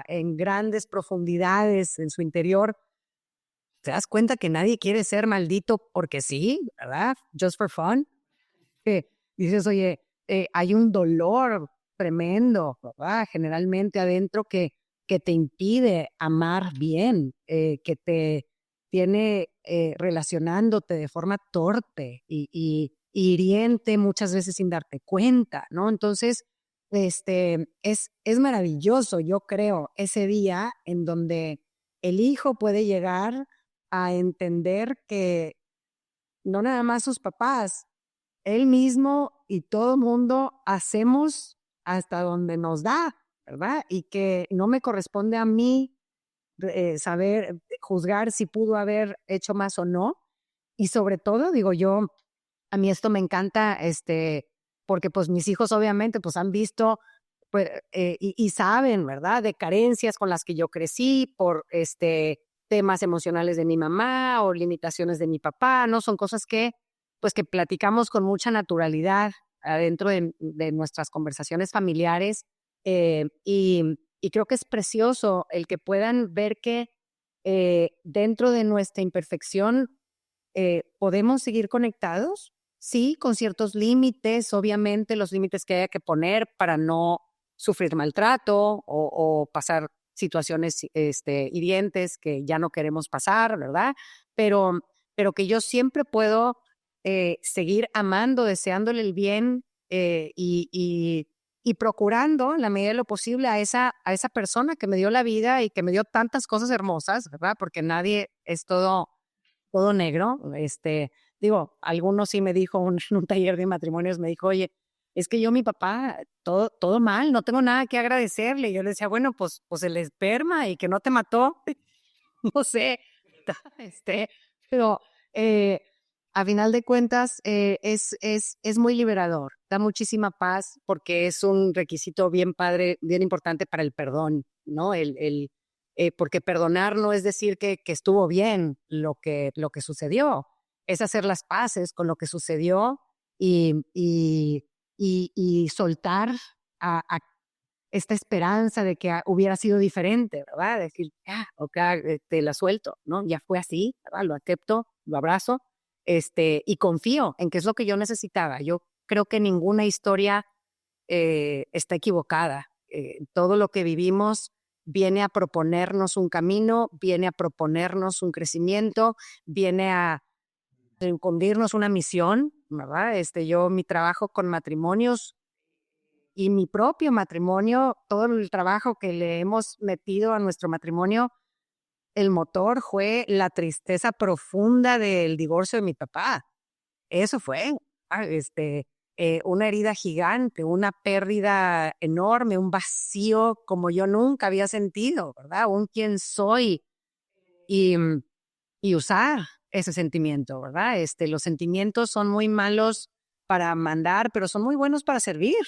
en grandes profundidades en su interior, te das cuenta que nadie quiere ser maldito porque sí, ¿verdad? Just for fun. Que dices, oye, hay un dolor tremendo, ¿verdad? Generalmente adentro que te impide amar bien, que te tiene relacionándote de forma torpe y hiriente muchas veces sin darte cuenta, ¿no? Entonces, es maravilloso, yo creo, ese día en donde el hijo puede llegar a entender que no nada más sus papás, él mismo y todo mundo hacemos hasta donde nos da, ¿verdad? Y que no me corresponde a mí saber juzgar si pudo haber hecho más o no. Y sobre todo, digo yo, a mí esto me encanta, porque pues mis hijos obviamente pues han visto pues, y saben, ¿verdad? De carencias con las que yo crecí por temas emocionales de mi mamá o limitaciones de mi papá, ¿no? Son cosas que pues que platicamos con mucha naturalidad adentro de nuestras conversaciones familiares y creo que es precioso el que puedan ver que dentro de nuestra imperfección podemos seguir conectados, sí, con ciertos límites, obviamente los límites que haya que poner para no sufrir maltrato o pasar situaciones hirientes que ya no queremos pasar, ¿verdad? Pero, pero que yo siempre puedo seguir amando, deseándole el bien y procurando, en la medida de lo posible, a esa persona que me dio la vida y que me dio tantas cosas hermosas, ¿verdad? Porque nadie es todo negro. Digo, algunos sí me dijo en un taller de matrimonios, me dijo, oye, es que yo, mi papá, todo mal, no tengo nada que agradecerle. Y yo le decía, bueno, pues el esperma y que no te mató, no sé, pero eh, a final de cuentas es muy liberador, da muchísima paz porque es un requisito bien padre, bien importante para el perdón, ¿no? Porque perdonar no es decir que estuvo bien lo que sucedió, es hacer las paces con lo que sucedió y soltar a esta esperanza de que hubiera sido diferente, ¿verdad? Decir, ok, te la suelto, ¿no? Ya fue así, ¿verdad? Lo acepto, lo abrazo, y confío en que es lo que yo necesitaba. Yo creo que ninguna historia está equivocada. Todo lo que vivimos viene a proponernos un camino, viene a proponernos un crecimiento, viene a infundirnos una misión, ¿verdad? Mi trabajo con matrimonios y mi propio matrimonio, todo el trabajo que le hemos metido a nuestro matrimonio, el motor fue la tristeza profunda del divorcio de mi papá. Eso fue, una herida gigante, una pérdida enorme, un vacío como yo nunca había sentido, ¿verdad? Un quién soy y, y usar ese sentimiento, ¿verdad? Los sentimientos son muy malos para mandar, pero son muy buenos para servir.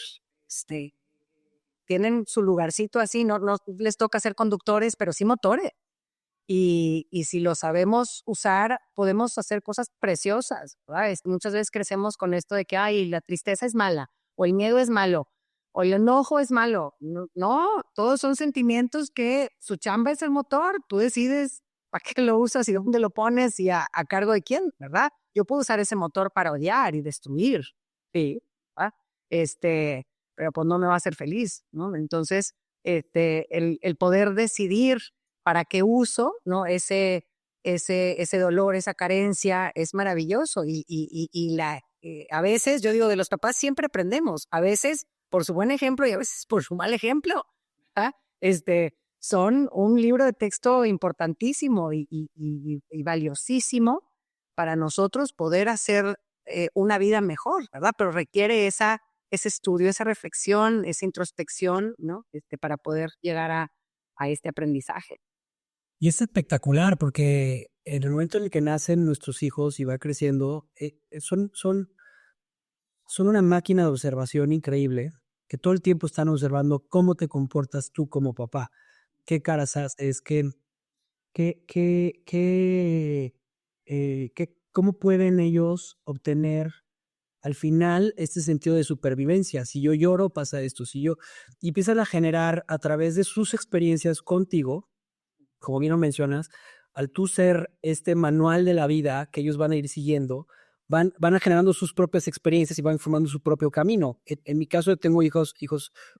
Tienen su lugarcito así, no les toca ser conductores, pero sí motores. Y si lo sabemos usar, podemos hacer cosas preciosas, ¿verdad? Muchas veces crecemos con esto de que, ay, la tristeza es mala, o el miedo es malo, o el enojo es malo. No, todos son sentimientos que su chamba es el motor. Tú decides para qué lo usas y dónde lo pones y a cargo de quién, ¿verdad? Yo puedo usar ese motor para odiar y destruir, sí, ¿verdad? Pero pues no me va a hacer feliz, ¿no? Entonces, el poder decidir para qué uso, ¿no? Ese dolor, esa carencia es maravilloso. A veces, yo digo, de los papás siempre aprendemos, a veces por su buen ejemplo y a veces por su mal ejemplo. ¿Ah? Son un libro de texto importantísimo y valiosísimo para nosotros poder hacer una vida mejor, ¿verdad? Pero requiere ese estudio, esa reflexión, esa introspección, ¿no? Para poder llegar a este aprendizaje. Y es espectacular porque en el momento en el que nacen nuestros hijos y va creciendo, son una máquina de observación increíble, que todo el tiempo están observando cómo te comportas tú como papá, qué caras haces, cómo pueden ellos obtener al final este sentido de supervivencia. Si yo lloro, pasa esto. Y empiezan a generar a través de sus experiencias contigo, como bien lo mencionas, al tú ser este manual de la vida que ellos van a ir siguiendo, van generando sus propias experiencias y van formando su propio camino. En mi caso, yo tengo hijos,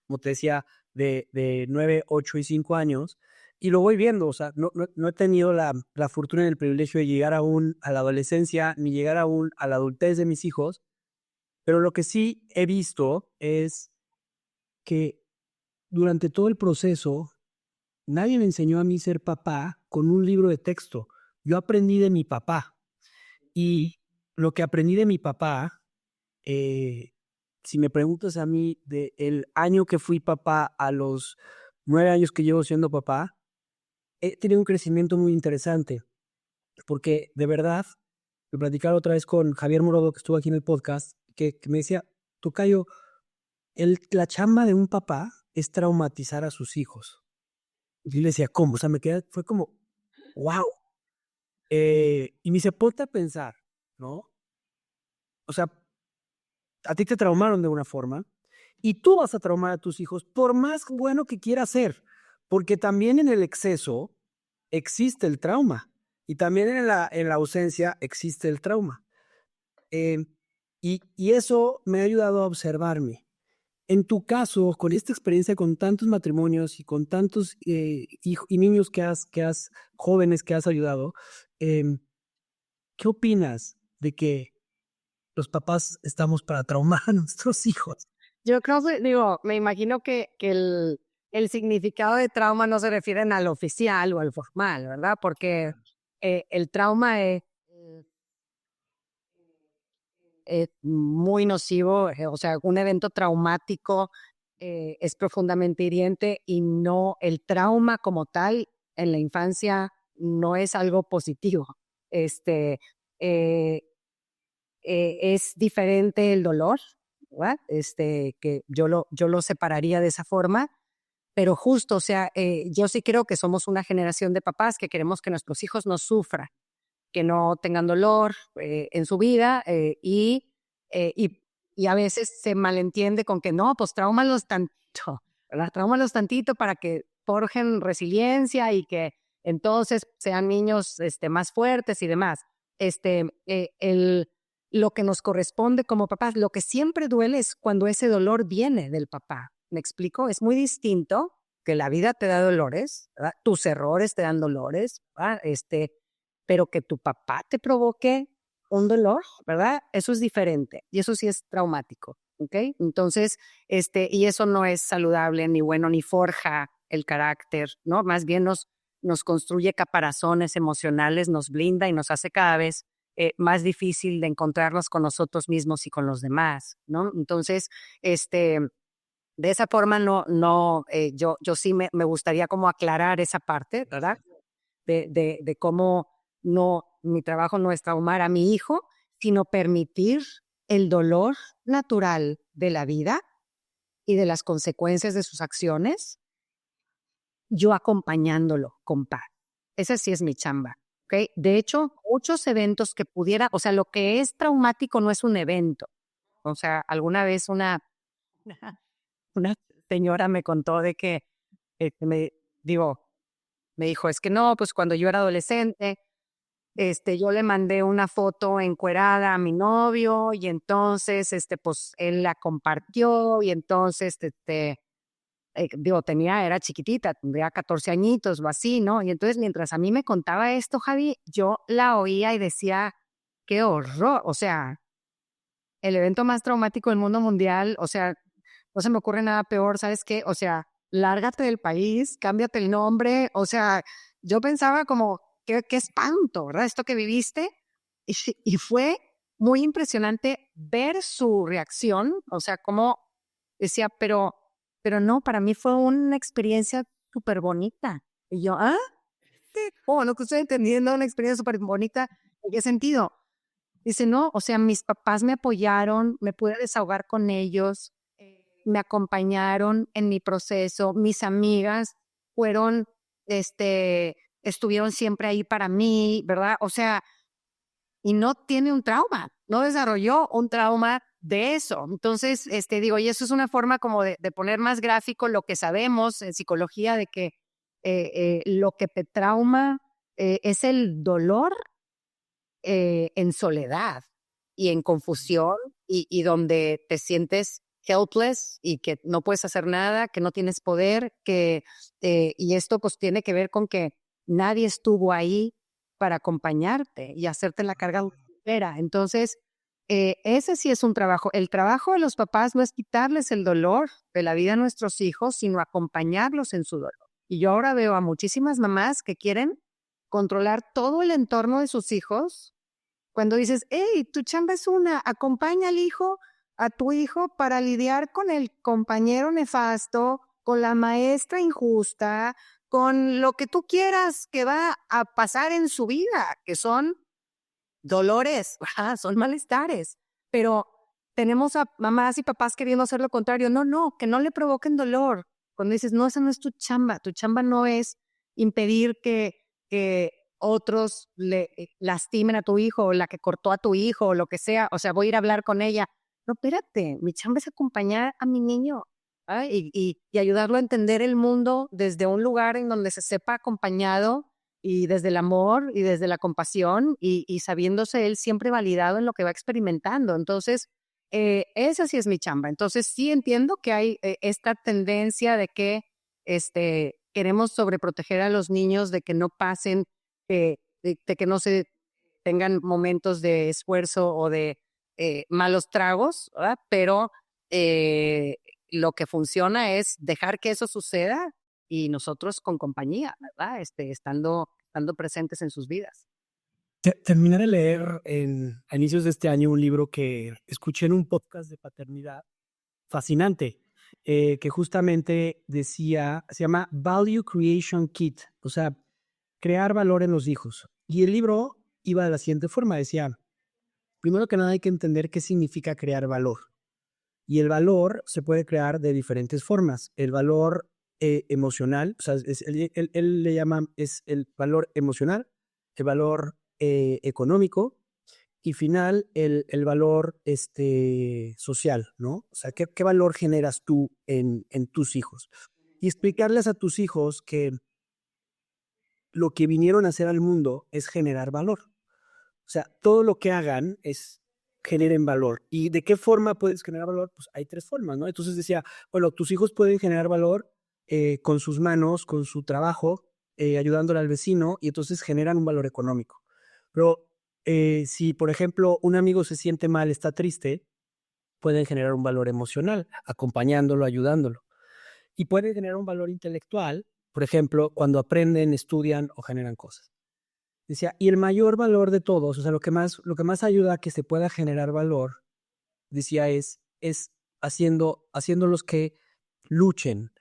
como te decía, de 9, 8 y 5 años, y lo voy viendo. O sea, no he tenido la fortuna y el privilegio de llegar aún a la adolescencia, ni llegar aún a la adultez de mis hijos, pero lo que sí he visto es que durante todo el proceso, nadie me enseñó a mí ser papá con un libro de texto. Yo aprendí de mi papá. Y lo que aprendí de mi papá, si me preguntas a mí del año que fui papá a los 9 años que llevo siendo papá, he tenido un crecimiento muy interesante. Porque de verdad, lo platicaba otra vez con Javier Morodo, que estuvo aquí en el podcast, que me decía, tocayo, la chamba de un papá es traumatizar a sus hijos. Y yo le decía, ¿cómo? O sea, fue como, wow. Y me dice, ponte a pensar, ¿no? O sea, a ti te traumaron de una forma y tú vas a traumar a tus hijos por más bueno que quieras ser, porque también en el exceso existe el trauma y también en la ausencia existe el trauma. Y eso me ha ayudado a observarme. En tu caso, con esta experiencia con tantos matrimonios y con tantos hijos y niños jóvenes que has ayudado, ¿qué opinas de que los papás estamos para traumar a nuestros hijos? Yo creo que, me imagino que el significado de trauma no se refiere a lo oficial o al formal, ¿verdad? Porque el trauma es muy nocivo, o sea, un evento traumático es profundamente hiriente y no, el trauma como tal en la infancia no es algo positivo. Eh, es diferente el dolor, ¿verdad? Que yo lo separaría de esa forma, pero justo, o sea, yo sí creo que somos una generación de papás que queremos que nuestros hijos no sufran, que no tengan dolor en su vida y a veces se malentiende con que no, pues tráumalos tantito, ¿verdad? Tráumalos tantito para que forjen resiliencia y que entonces sean niños más fuertes y demás. Lo que nos corresponde como papás, lo que siempre duele es cuando ese dolor viene del papá. ¿Me explico? Es muy distinto que la vida te da dolores, ¿verdad? Tus errores te dan dolores, ¿verdad? Pero que tu papá te provoque un dolor, ¿verdad? Eso es diferente y eso sí es traumático. ¿ok? Entonces, y eso no es saludable, ni bueno, ni forja el carácter, ¿no? Más bien nos construye caparazones emocionales, nos blinda y nos hace cada vez más difícil de encontrarnos con nosotros mismos y con los demás, ¿no? Entonces, de esa forma yo sí me gustaría como aclarar esa parte, ¿verdad? De cómo mi trabajo no es traumar a mi hijo, sino permitir el dolor natural de la vida y de las consecuencias de sus acciones, yo acompañándolo con paz. Esa sí es mi chamba, ¿ok? De hecho, muchos eventos que o sea, lo que es traumático no es un evento. O sea, alguna vez una señora me contó de que, me dijo, es que no, pues cuando yo era adolescente, yo le mandé una foto encuerada a mi novio y entonces, pues él la compartió y entonces, era chiquitita, tendría 14 añitos o así, ¿no? Y entonces mientras a mí me contaba esto, Javi, yo la oía y decía, qué horror, o sea, el evento más traumático del mundo mundial, o sea, no se me ocurre nada peor, ¿sabes qué? O sea, lárgate del país, cámbiate el nombre, o sea, yo pensaba como, qué espanto, ¿verdad? Esto que viviste, y fue muy impresionante ver su reacción, o sea, como decía, pero no, para mí fue una experiencia súper bonita. Y yo, oh, lo que estoy entendiendo, una experiencia súper bonita, ¿en qué sentido? Dice, no, o sea, mis papás me apoyaron, me pude desahogar con ellos, me acompañaron en mi proceso, mis amigas fueron, estuvieron siempre ahí para mí, ¿verdad? O sea, y no tiene un trauma, no desarrolló un trauma de eso. Entonces, y eso es una forma como de poner más gráfico lo que sabemos en psicología de que lo que te trauma es el dolor en soledad y en confusión y donde te sientes helpless y que no puedes hacer nada, que no tienes poder, y esto pues tiene que ver con que nadie estuvo ahí para acompañarte y hacerte la carga ligera. Entonces, ese sí es un trabajo. El trabajo de los papás no es quitarles el dolor de la vida a nuestros hijos, sino acompañarlos en su dolor. Y yo ahora veo a muchísimas mamás que quieren controlar todo el entorno de sus hijos. Cuando dices, hey, tu chamba es acompaña a tu hijo para lidiar con el compañero nefasto, con la maestra injusta, con lo que tú quieras que va a pasar en su vida, que son dolores, son malestares. Pero tenemos a mamás y papás queriendo hacer lo contrario. No, que no le provoquen dolor. Cuando dices, no, esa no es tu chamba no es impedir que otros le lastimen a tu hijo, o la que cortó a tu hijo, o lo que sea, o sea, voy a ir a hablar con ella. No, espérate, mi chamba es acompañar a mi niño y ayudarlo a entender el mundo desde un lugar en donde se sepa acompañado y desde el amor y desde la compasión y sabiéndose él siempre validado en lo que va experimentando. Entonces, esa sí es mi chamba. Entonces, sí entiendo que hay esta tendencia de que queremos sobreproteger a los niños, de que no pasen, de que no se tengan momentos de esfuerzo o de malos tragos, ¿verdad? Pero lo que funciona es dejar que eso suceda y nosotros con compañía, ¿verdad? Estando presentes en sus vidas. Terminé de leer a inicios de este año un libro que escuché en un podcast de paternidad fascinante, que justamente decía, se llama Value Creation Kit, o sea, crear valor en los hijos. Y el libro iba de la siguiente forma, decía, primero que nada hay que entender qué significa crear valor. Y el valor se puede crear de diferentes formas. El valor emocional, o sea, él le llama, es el valor emocional, el valor económico y final el valor social, ¿no? O sea, ¿qué valor generas tú en tus hijos? Y explicarles a tus hijos que lo que vinieron a hacer al mundo es generar valor. O sea, todo lo que hagan generen valor. ¿Y de qué forma puedes generar valor? Pues hay tres formas, ¿no? Entonces decía, bueno, tus hijos pueden generar valor con sus manos, con su trabajo, ayudándole al vecino, y entonces generan un valor económico. Pero si, por ejemplo, un amigo se siente mal, está triste, pueden generar un valor emocional, acompañándolo, ayudándolo. Y pueden generar un valor intelectual, por ejemplo, cuando aprenden, estudian o generan cosas. Decía, y el mayor valor de todos, o sea, lo que más ayuda a que se pueda generar valor, decía, es haciéndolos que luchen.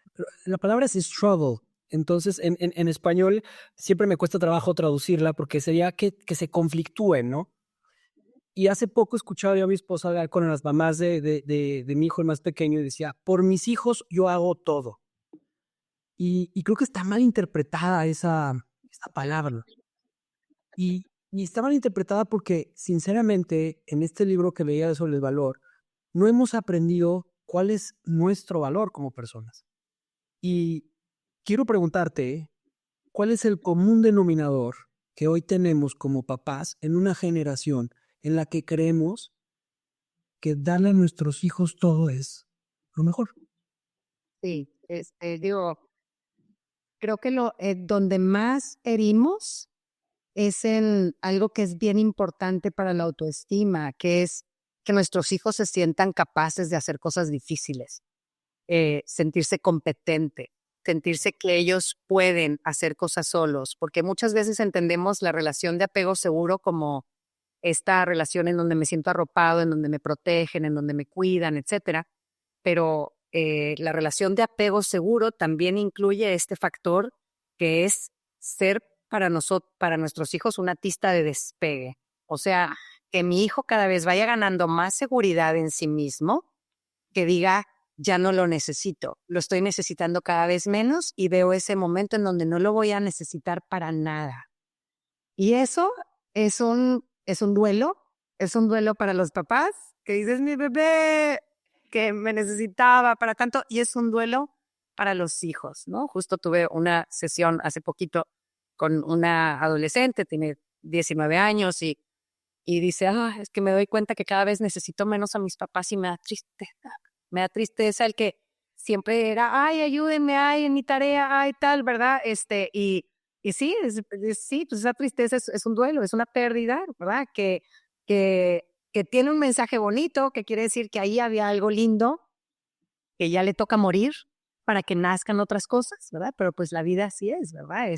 La palabra es struggle. Entonces, en español siempre me cuesta trabajo traducirla porque sería que se conflictúen, ¿no? Y hace poco escuchaba yo a mi esposa hablar con las mamás de mi hijo, el más pequeño, y decía, por mis hijos yo hago todo. Y creo que está mal interpretada esa palabra. Y está mal interpretada porque, sinceramente, en este libro que leía sobre el valor, no hemos aprendido cuál es nuestro valor como personas. Y quiero preguntarte, ¿cuál es el común denominador que hoy tenemos como papás en una generación en la que creemos que darle a nuestros hijos todo es lo mejor? Sí, digo, creo que donde más herimos es en algo que es bien importante para la autoestima, que es que nuestros hijos se sientan capaces de hacer cosas difíciles, sentirse competente, sentirse que ellos pueden hacer cosas solos, porque muchas veces entendemos la relación de apego seguro como esta relación en donde me siento arropado, en donde me protegen, en donde me cuidan, etcétera. Pero la relación de apego seguro también incluye este factor que es ser para nuestros hijos una pista de despegue. O sea, que mi hijo cada vez vaya ganando más seguridad en sí mismo, que diga, ya no lo necesito, lo estoy necesitando cada vez menos y veo ese momento en donde no lo voy a necesitar para nada. Y eso es un duelo para los papás, que dices, mi bebé, que me necesitaba para tanto, y es un duelo para los hijos, ¿no? Justo tuve una sesión hace poquito con una adolescente, tiene 19 años, y dice, es que me doy cuenta que cada vez necesito menos a mis papás y me da tristeza el que siempre era, ay, ayúdenme, ay, en mi tarea, ay, tal, ¿verdad? Y sí, sí, pues esa tristeza es un duelo, es una pérdida, ¿verdad? Que tiene un mensaje bonito, que quiere decir que ahí había algo lindo, que ya le toca morir para que nazcan otras cosas, ¿verdad? Pero pues la vida así es, ¿verdad?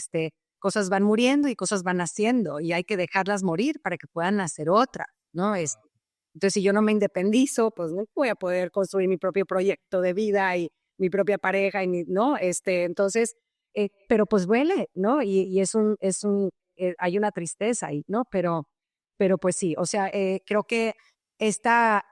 Cosas van muriendo y cosas van naciendo y hay que dejarlas morir para que puedan nacer otras, ¿no? Entonces, si yo no me independizo, pues no voy a poder construir mi propio proyecto de vida y mi propia pareja, ¿no? Entonces, pero pues duele, ¿no? Y hay una tristeza ahí, ¿no? Pero pues sí, o sea, creo que esta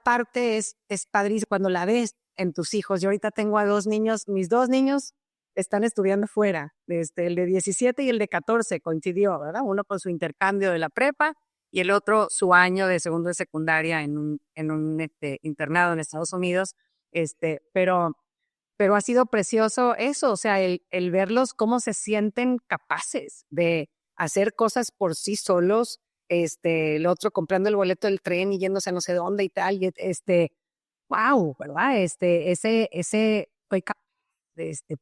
parte es padrísima cuando la ves en tus hijos. Yo ahorita tengo a dos niños, mis dos niños están estudiando fuera, el de 17 y el de 14 coincidió, ¿verdad? Uno con su intercambio de la prepa y el otro su año de segundo de secundaria en un internado en Estados Unidos. Pero ha sido precioso eso, o sea, el verlos cómo se sienten capaces de hacer cosas por sí solos, el otro comprando el boleto del tren y yéndose a no sé dónde y tal, y wow, ¿verdad? Soy capaz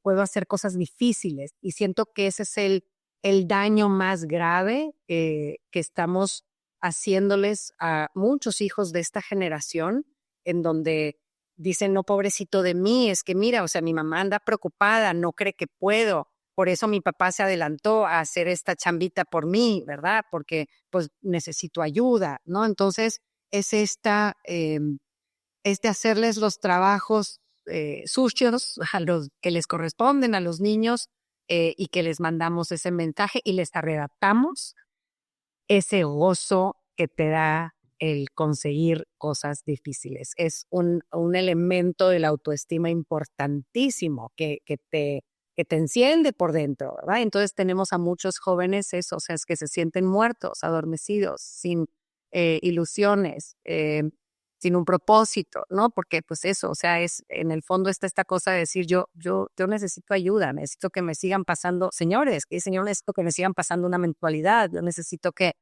puedo hacer cosas difíciles y siento que ese es el daño más grave que estamos haciéndoles a muchos hijos de esta generación, en donde dicen, no, pobrecito de mí, es que mira, o sea, mi mamá anda preocupada, no cree que puedo, por eso mi papá se adelantó a hacer esta chambita por mí, ¿verdad? Porque pues necesito ayuda, ¿no? Entonces es hacerles los trabajos sucios a los que les corresponden a los niños y que les mandamos ese mensaje y les arrebatamos ese gozo que te da el conseguir cosas difíciles. Es un elemento de la autoestima importantísimo que te enciende por dentro, ¿verdad? Entonces tenemos a muchos jóvenes eso, o sea, es que se sienten muertos, adormecidos, sin ilusiones, sin un propósito, ¿no? Porque pues eso, o sea, en el fondo está esta cosa de decir yo necesito ayuda, necesito que me sigan pasando, señores, necesito que me sigan pasando una mensualidad, yo necesito que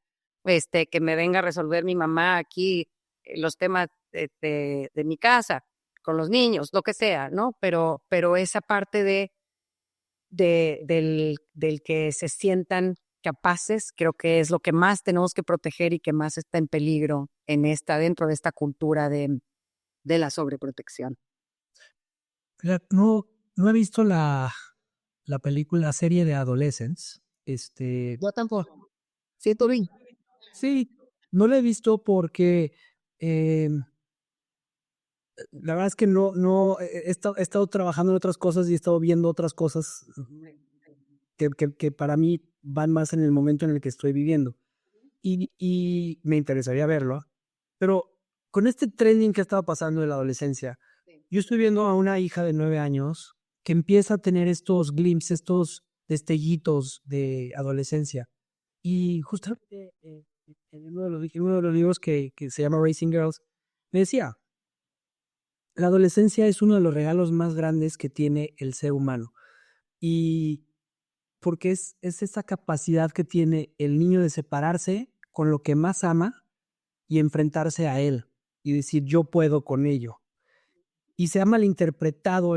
me venga a resolver mi mamá aquí los temas de mi casa, con los niños, lo que sea, ¿no? Pero esa parte del que se sientan capaces, creo que es lo que más tenemos que proteger y que más está en peligro dentro de esta cultura de de la sobreprotección. Mira, no he visto la película, la serie de Adolescence. Yo tampoco. Sí, tú vi. Sí, no la he visto porque la verdad es que no he estado trabajando en otras cosas y he estado viendo otras cosas que para mí van más en el momento en el que estoy viviendo. Y me interesaría verlo, pero con este trending que estaba pasando en la adolescencia, yo estoy viendo a una hija de 9 años que empieza a tener estos glimpses, estos destellitos de adolescencia. Y justamente en uno de los libros que se llama Raising Girls, me decía, la adolescencia es uno de los regalos más grandes que tiene el ser humano. Y porque es esa capacidad que tiene el niño de separarse con lo que más ama y enfrentarse a él y decir yo puedo con ello. Y se ha malinterpretado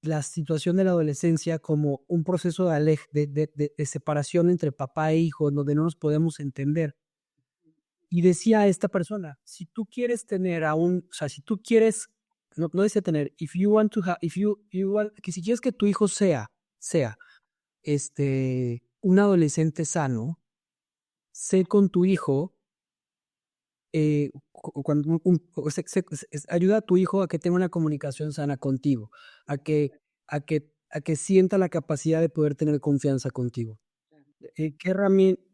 la situación de la adolescencia como un proceso de separación entre papá e hijo, donde no nos podemos entender. Y decía esta persona, si tú quieres tener o sea, si tú quieres, no decía tener, if you want to have, if you want, que si quieres que tu hijo sea un adolescente sano, sé con tu hijo, cuando ayuda a tu hijo a que tenga una comunicación sana contigo, a que sienta la capacidad de poder tener confianza contigo. ¿Qué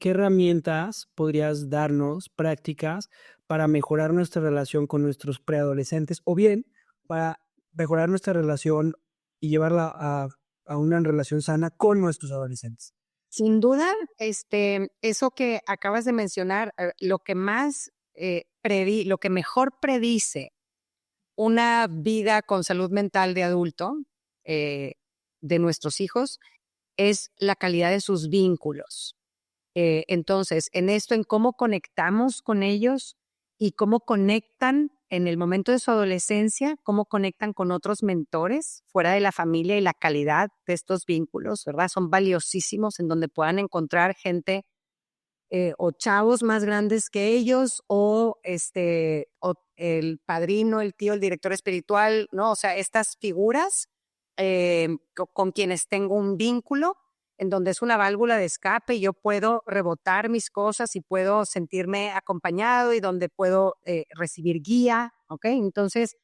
herramientas podrías darnos prácticas para mejorar nuestra relación con nuestros preadolescentes o bien para mejorar nuestra relación y llevarla a una relación sana con nuestros adolescentes? Sin duda, eso que acabas de mencionar, lo que lo que mejor predice una vida con salud mental de adulto, de nuestros hijos, es la calidad de sus vínculos. Entonces, en cómo conectamos con ellos y cómo conectan en el momento de su adolescencia, cómo conectan con otros mentores fuera de la familia y la calidad de estos vínculos, ¿verdad? Son valiosísimos en donde puedan encontrar gente o chavos más grandes que ellos o el padrino, el tío, el director espiritual, ¿no? O sea, estas figuras con quienes tengo un vínculo en donde es una válvula de escape y yo puedo rebotar mis cosas y puedo sentirme acompañado y donde puedo recibir guía, ¿ok? Entonces,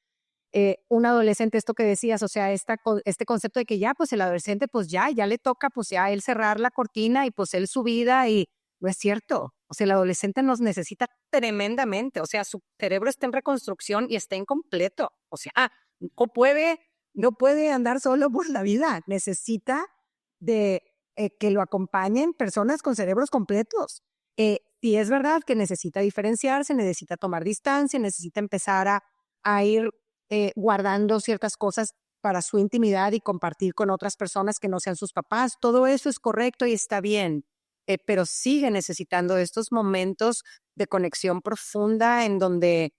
un adolescente, esto que decías, o sea, este concepto de que ya, pues el adolescente, pues ya le toca, pues ya él cerrar la cortina y pues él su vida y no es cierto. O sea, el adolescente nos necesita tremendamente, o sea, su cerebro está en reconstrucción y está incompleto, o sea, no puede andar solo por la vida, necesita de que lo acompañen personas con cerebros completos. Y es verdad que necesita diferenciarse, necesita tomar distancia, necesita empezar a ir guardando ciertas cosas para su intimidad y compartir con otras personas que no sean sus papás. Todo eso es correcto y está bien, pero sigue necesitando estos momentos de conexión profunda en donde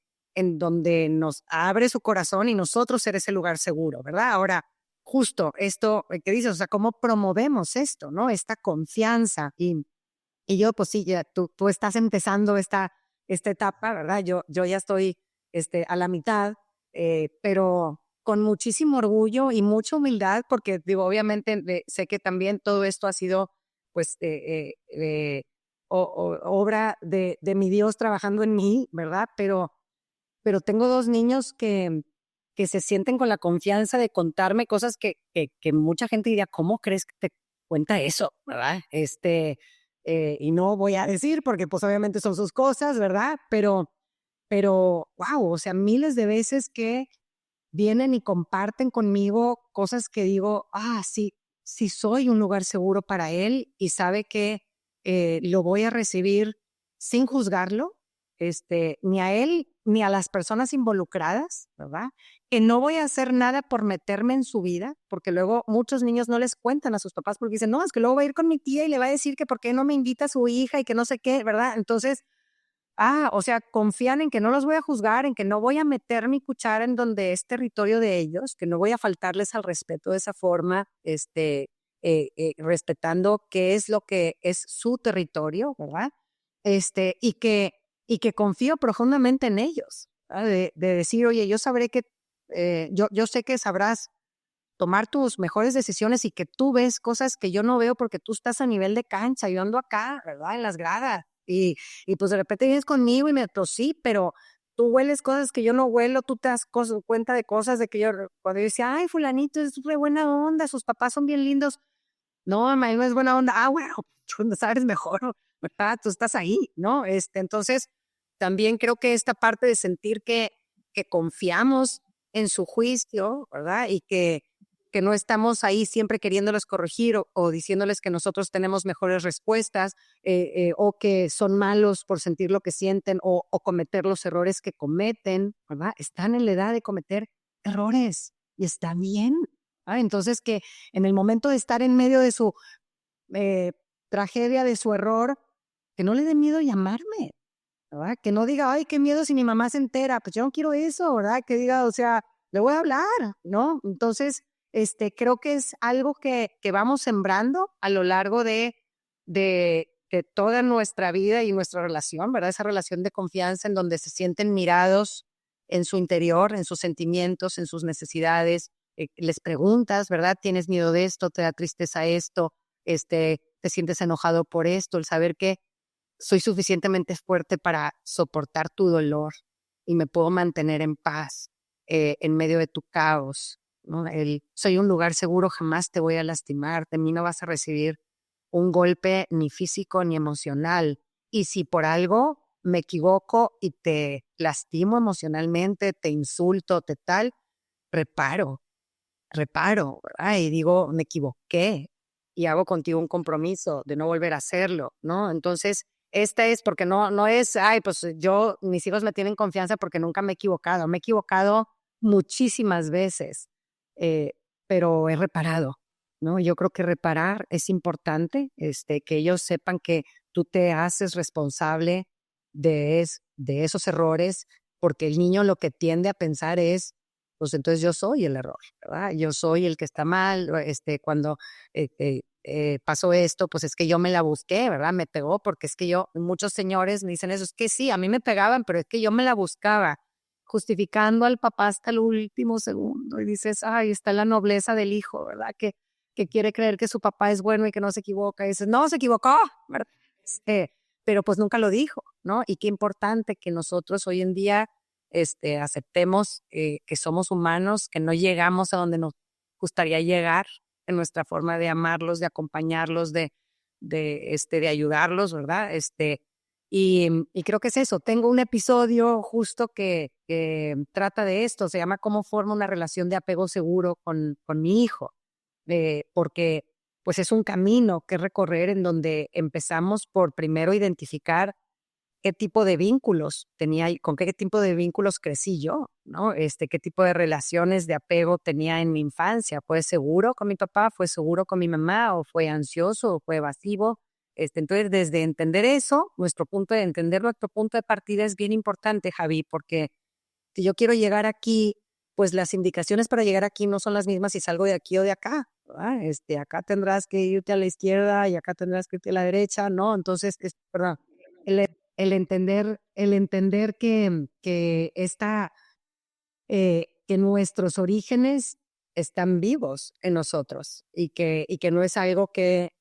nos abre su corazón y nosotros ser ese lugar seguro, ¿verdad? Ahora, justo esto que dices, o sea, ¿cómo promovemos esto, no? Esta confianza. Y yo, pues sí, ya tú estás empezando esta etapa, ¿verdad? Yo ya estoy a la mitad, pero con muchísimo orgullo y mucha humildad, porque digo, obviamente sé que también todo esto ha sido, pues, obra de mi Dios trabajando en mí, ¿verdad? Pero tengo 2 niños que se sienten con la confianza de contarme cosas que mucha gente diría, ¿cómo crees que te cuenta eso? ¿Verdad? Y no voy a decir porque pues obviamente son sus cosas, ¿verdad? Pero, wow, o sea, miles de veces que vienen y comparten conmigo cosas que digo, sí, sí soy un lugar seguro para él y sabe que lo voy a recibir sin juzgarlo, ni a él ni a las personas involucradas, ¿verdad? Que no voy a hacer nada por meterme en su vida, porque luego muchos niños no les cuentan a sus papás porque dicen, no, es que luego va a ir con mi tía y le va a decir que por qué no me invita a su hija y que no sé qué, ¿verdad? Entonces, o sea, confían en que no los voy a juzgar, en que no voy a meter mi cuchara en donde es territorio de ellos, que no voy a faltarles al respeto de esa forma, respetando qué es lo que es su territorio, ¿verdad? Y que confío profundamente en ellos. de decir, oye, yo sabré que, yo sé que sabrás tomar tus mejores decisiones y que tú ves cosas que yo no veo porque tú estás a nivel de cancha, yo ando acá, ¿verdad? En las gradas. Y pues de repente vienes conmigo y pues sí, pero tú hueles cosas que yo no huelo, tú te das cuenta de cosas de que cuando yo decía, ay, fulanito es re buena onda, sus papás son bien lindos. No, mamá, él no es buena onda. Ah, bueno, tú no sabes mejor, ¿verdad? Tú estás ahí, ¿no? Entonces, también creo que esta parte de sentir que confiamos en su juicio, ¿verdad? Y que no estamos ahí siempre queriéndolos corregir o diciéndoles que nosotros tenemos mejores respuestas o que son malos por sentir lo que sienten o cometer los errores que cometen, ¿verdad? Están en la edad de cometer errores y está bien. Entonces, que en el momento de estar en medio de su eh, tragedia, de su error, que no le dé miedo llamarme, ¿verdad? Que no diga, ay, qué miedo si mi mamá se entera, pues yo no quiero eso, ¿verdad? Que diga, o sea, le voy a hablar, ¿no? Entonces, creo que es algo que vamos sembrando a lo largo de toda nuestra vida y nuestra relación, ¿verdad? Esa relación de confianza en donde se sienten mirados en su interior, en sus sentimientos, en sus necesidades. Les preguntas, ¿verdad? ¿Tienes miedo de esto? ¿Te da tristeza esto? ¿Te sientes enojado por esto? El saber que soy suficientemente fuerte para soportar tu dolor y me puedo mantener en paz en medio de tu caos, ¿no? Soy un lugar seguro, jamás te voy a lastimar, de mí no vas a recibir un golpe ni físico ni emocional. Y si por algo me equivoco y te lastimo emocionalmente, te insulto, reparo, ¿verdad? Y digo, me equivoqué y hago contigo un compromiso de no volver a hacerlo, ¿no? Entonces, esta es porque no es, ay, pues mis hijos me tienen confianza porque nunca me he equivocado muchísimas veces, eh, pero he reparado, ¿no? Yo creo que reparar es importante, que ellos sepan que tú te haces responsable de esos errores, porque el niño lo que tiende a pensar es, pues entonces yo soy el error, ¿verdad? Yo soy el que está mal, cuando pasó esto, pues es que yo me la busqué, ¿verdad? Me pegó porque es que muchos señores me dicen eso, es que sí, a mí me pegaban, pero es que yo me la buscaba, justificando al papá hasta el último segundo y dices, ay, está la nobleza del hijo, ¿verdad? Que quiere creer que su papá es bueno y que no se equivoca y dices, no, se equivocó, ¿verdad? Pero pues nunca lo dijo, ¿no? Y qué importante que nosotros hoy en día aceptemos que somos humanos, que no llegamos a donde nos gustaría llegar en nuestra forma de amarlos, de acompañarlos, de ayudarlos, ¿verdad? Y creo que es eso. Tengo un episodio justo que trata de esto, se llama Cómo forma una relación de apego seguro con mi hijo, porque pues es un camino que recorrer en donde empezamos por primero identificar qué tipo de vínculos tenía y con qué tipo de vínculos crecí yo, ¿no? Qué tipo de relaciones de apego tenía en mi infancia. ¿Fue seguro con mi papá? ¿Fue seguro con mi mamá? ¿O fue ansioso? ¿O fue evasivo? Entonces, desde entender eso, entender nuestro punto de partida es bien importante, Javi, porque si yo quiero llegar aquí, pues las indicaciones para llegar aquí no son las mismas si salgo de aquí o de acá, ¿verdad? Acá tendrás que irte a la izquierda y acá tendrás que irte a la derecha, ¿no? Entonces, perdón, el entender que nuestros orígenes están vivos en nosotros y que no es algo que,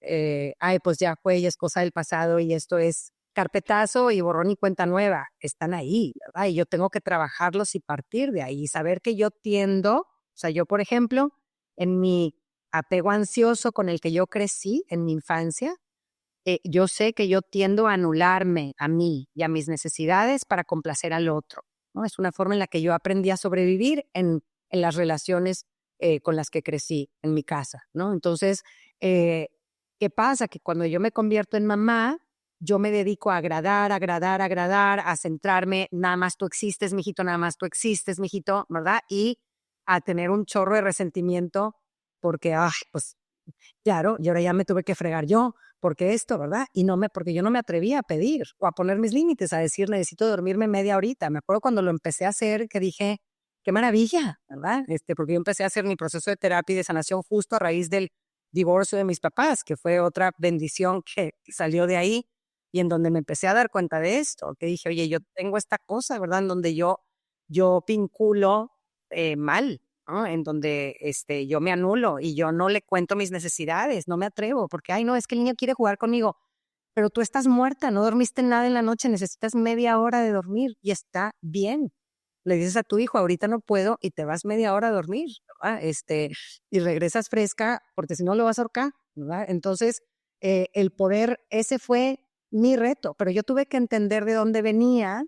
ay, pues ya fue y es cosa del pasado y esto es carpetazo y borrón y cuenta nueva. Están ahí, ¿verdad? Y yo tengo que trabajarlos y partir de ahí, saber que yo tiendo, o sea, yo, por ejemplo, en mi apego ansioso con el que yo crecí en mi infancia, yo sé que yo tiendo a anularme a mí y a mis necesidades para complacer al otro, ¿no? Es una forma en la que yo aprendí a sobrevivir en las relaciones con las que crecí en mi casa, ¿no? Entonces, eh, ¿qué pasa? Que cuando yo me convierto en mamá, yo me dedico a agradar, agradar, agradar, a centrarme, nada más tú existes, mijito, nada más tú existes, mijito, ¿verdad? Y a tener un chorro de resentimiento porque, ay, pues claro, y ahora ya me tuve que fregar yo, porque esto, ¿verdad? Porque yo no me atrevía a pedir o a poner mis límites, a decir, necesito dormirme media horita. Me acuerdo cuando lo empecé a hacer que dije, qué maravilla, ¿verdad? Porque yo empecé a hacer mi proceso de terapia y de sanación justo a raíz del divorcio de mis papás, que fue otra bendición que salió de ahí y en donde me empecé a dar cuenta de esto, que dije, oye, yo tengo esta cosa, ¿verdad? En donde yo yo vinculo mal, ¿no? En donde yo me anulo y yo no le cuento mis necesidades, no me atrevo, porque, ay, no, es que el niño quiere jugar conmigo, pero tú estás muerta, no dormiste nada en la noche, necesitas media hora de dormir y está bien. Le dices a tu hijo, ahorita no puedo, y te vas media hora a dormir, ¿verdad? Y regresas fresca, porque si no lo vas a ahorcar, ¿verdad? Entonces, el poder, ese fue mi reto, pero yo tuve que entender de dónde venía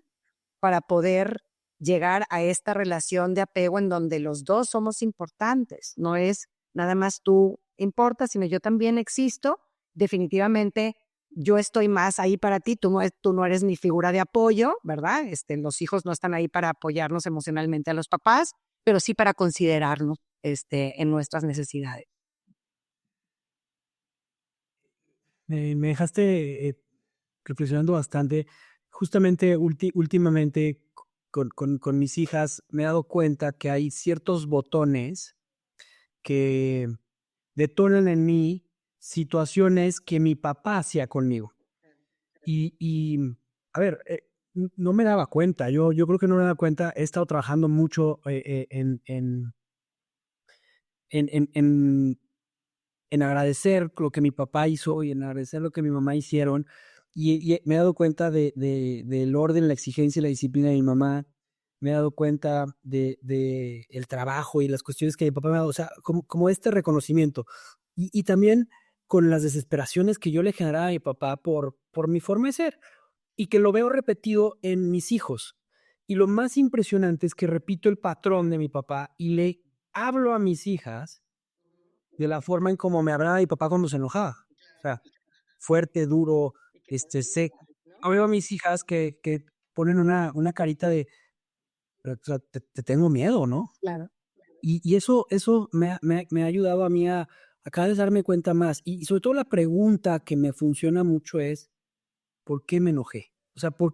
para poder llegar a esta relación de apego en donde los dos somos importantes. No es nada más tú importas, sino yo también existo. Definitivamente yo estoy más ahí para ti, tú no eres mi figura de apoyo, ¿verdad? Los hijos no están ahí para apoyarnos emocionalmente a los papás, pero sí para considerarnos en nuestras necesidades. Me dejaste reflexionando bastante. Justamente últimamente con mis hijas me he dado cuenta que hay ciertos botones que detonan en mí situaciones que mi papá hacía conmigo. A ver, no me daba cuenta, yo creo que no me daba cuenta, he estado trabajando mucho en, en, en, en agradecer lo que mi papá hizo y en agradecer lo que mi mamá hicieron, y me he dado cuenta del orden, la exigencia y la disciplina de mi mamá, me he dado cuenta de el trabajo y las cuestiones que mi papá me ha dado, o sea, como este reconocimiento. Y también con las desesperaciones que yo le generaba a mi papá por mi forma de ser, y que lo veo repetido en mis hijos. Y lo más impresionante es que repito el patrón de mi papá y le hablo a mis hijas de la forma en como me hablaba mi papá cuando se enojaba. O sea, fuerte, duro, seco. Veo a mis hijas que ponen una carita de, o sea, te tengo miedo, ¿no? Claro. Y eso me ha ayudado a mí a cada vez darme cuenta más. Y sobre todo la pregunta que me funciona mucho es, ¿por qué me enojé? O sea, ¿por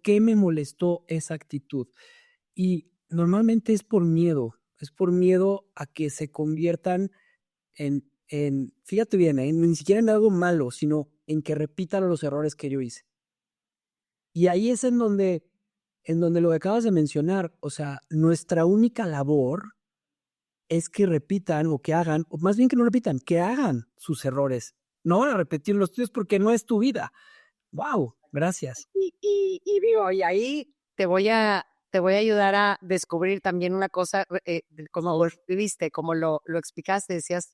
qué me molestó esa actitud? Y normalmente es por miedo a que se conviertan fíjate bien, ni siquiera en algo malo, sino en que repitan los errores que yo hice. Y ahí es en donde lo que acabas de mencionar, o sea, nuestra única labor es que repitan o que hagan, o más bien que no repitan, que hagan sus errores. No van a repetir los tuyos porque no es tu vida. Wow, gracias. Y digo, y ahí te voy a ayudar a descubrir también una cosa, como lo viviste, como lo explicaste, decías,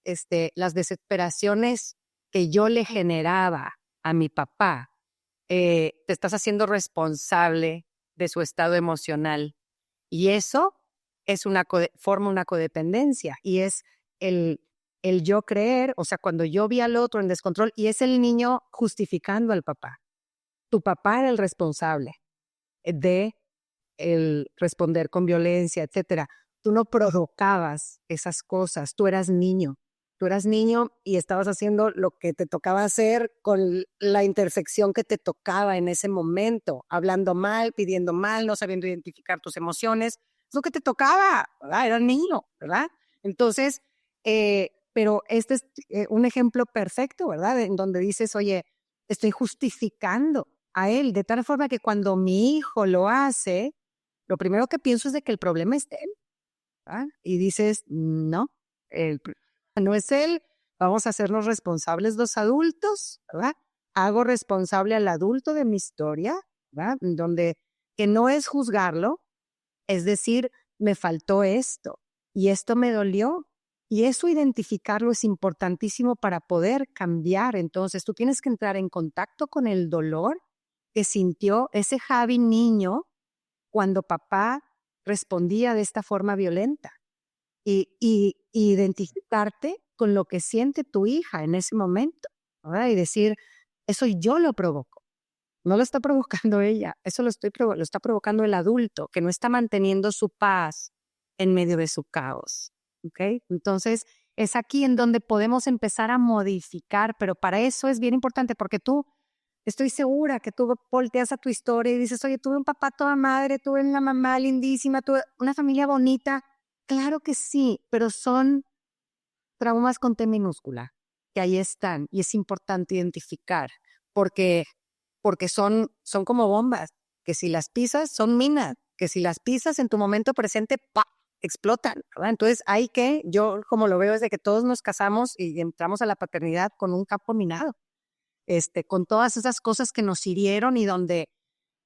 las desesperaciones que yo le generaba a mi papá, te estás haciendo responsable de su estado emocional. Y eso es forma una codependencia y es el, el yo creer, o sea, cuando yo vi al otro en descontrol y es el niño justificando al papá. Tu papá era el responsable de el responder con violencia, etcétera. Tú no provocabas esas cosas, tú eras niño. Tú eras niño y estabas haciendo lo que te tocaba hacer con la intersección que te tocaba en ese momento, hablando mal, pidiendo mal, no sabiendo identificar tus emociones. Es lo que te tocaba, ¿verdad? Era niño, ¿verdad? Entonces, pero este es un ejemplo perfecto, ¿verdad? En donde dices, oye, estoy justificando a él, de tal forma que cuando mi hijo lo hace, lo primero que pienso es de que el problema es de él, ¿verdad? Y dices, no, el problema no es él, vamos a hacernos responsables los adultos, ¿verdad? Hago responsable al adulto de mi historia, ¿verdad? Donde que no es juzgarlo, es decir, me faltó esto y esto me dolió. Y eso identificarlo es importantísimo para poder cambiar. Entonces, tú tienes que entrar en contacto con el dolor que sintió ese Javi niño cuando papá respondía de esta forma violenta y identificarte con lo que siente tu hija en ese momento, ¿verdad? Y decir, eso yo lo provoco, no lo está provocando ella, eso lo está provocando el adulto que no está manteniendo su paz en medio de su caos, ¿ok? Entonces, es aquí en donde podemos empezar a modificar, pero para eso es bien importante porque tú estoy segura que tú volteas a tu historia y dices, oye, tuve un papá toda madre, tuve una mamá lindísima, tuve una familia bonita. Claro que sí, pero son traumas con T minúscula, que ahí están y es importante identificar porque son como bombas, que si las pisas son minas, que si las pisas en tu momento presente, ¡pa!, explotan, ¿verdad? Entonces yo como lo veo es de que todos nos casamos y entramos a la paternidad con un campo minado, con todas esas cosas que nos hirieron y donde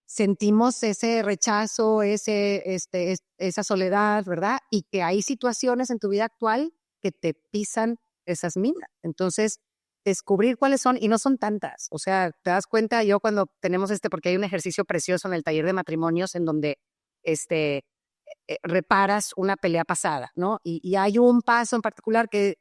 sentimos ese rechazo, esa soledad, ¿verdad? Y que hay situaciones en tu vida actual que te pisan esas minas. Entonces, descubrir cuáles son, y no son tantas. O sea, te das cuenta, yo cuando tenemos porque hay un ejercicio precioso en el taller de matrimonios en donde reparas una pelea pasada, ¿no? Y hay un paso en particular que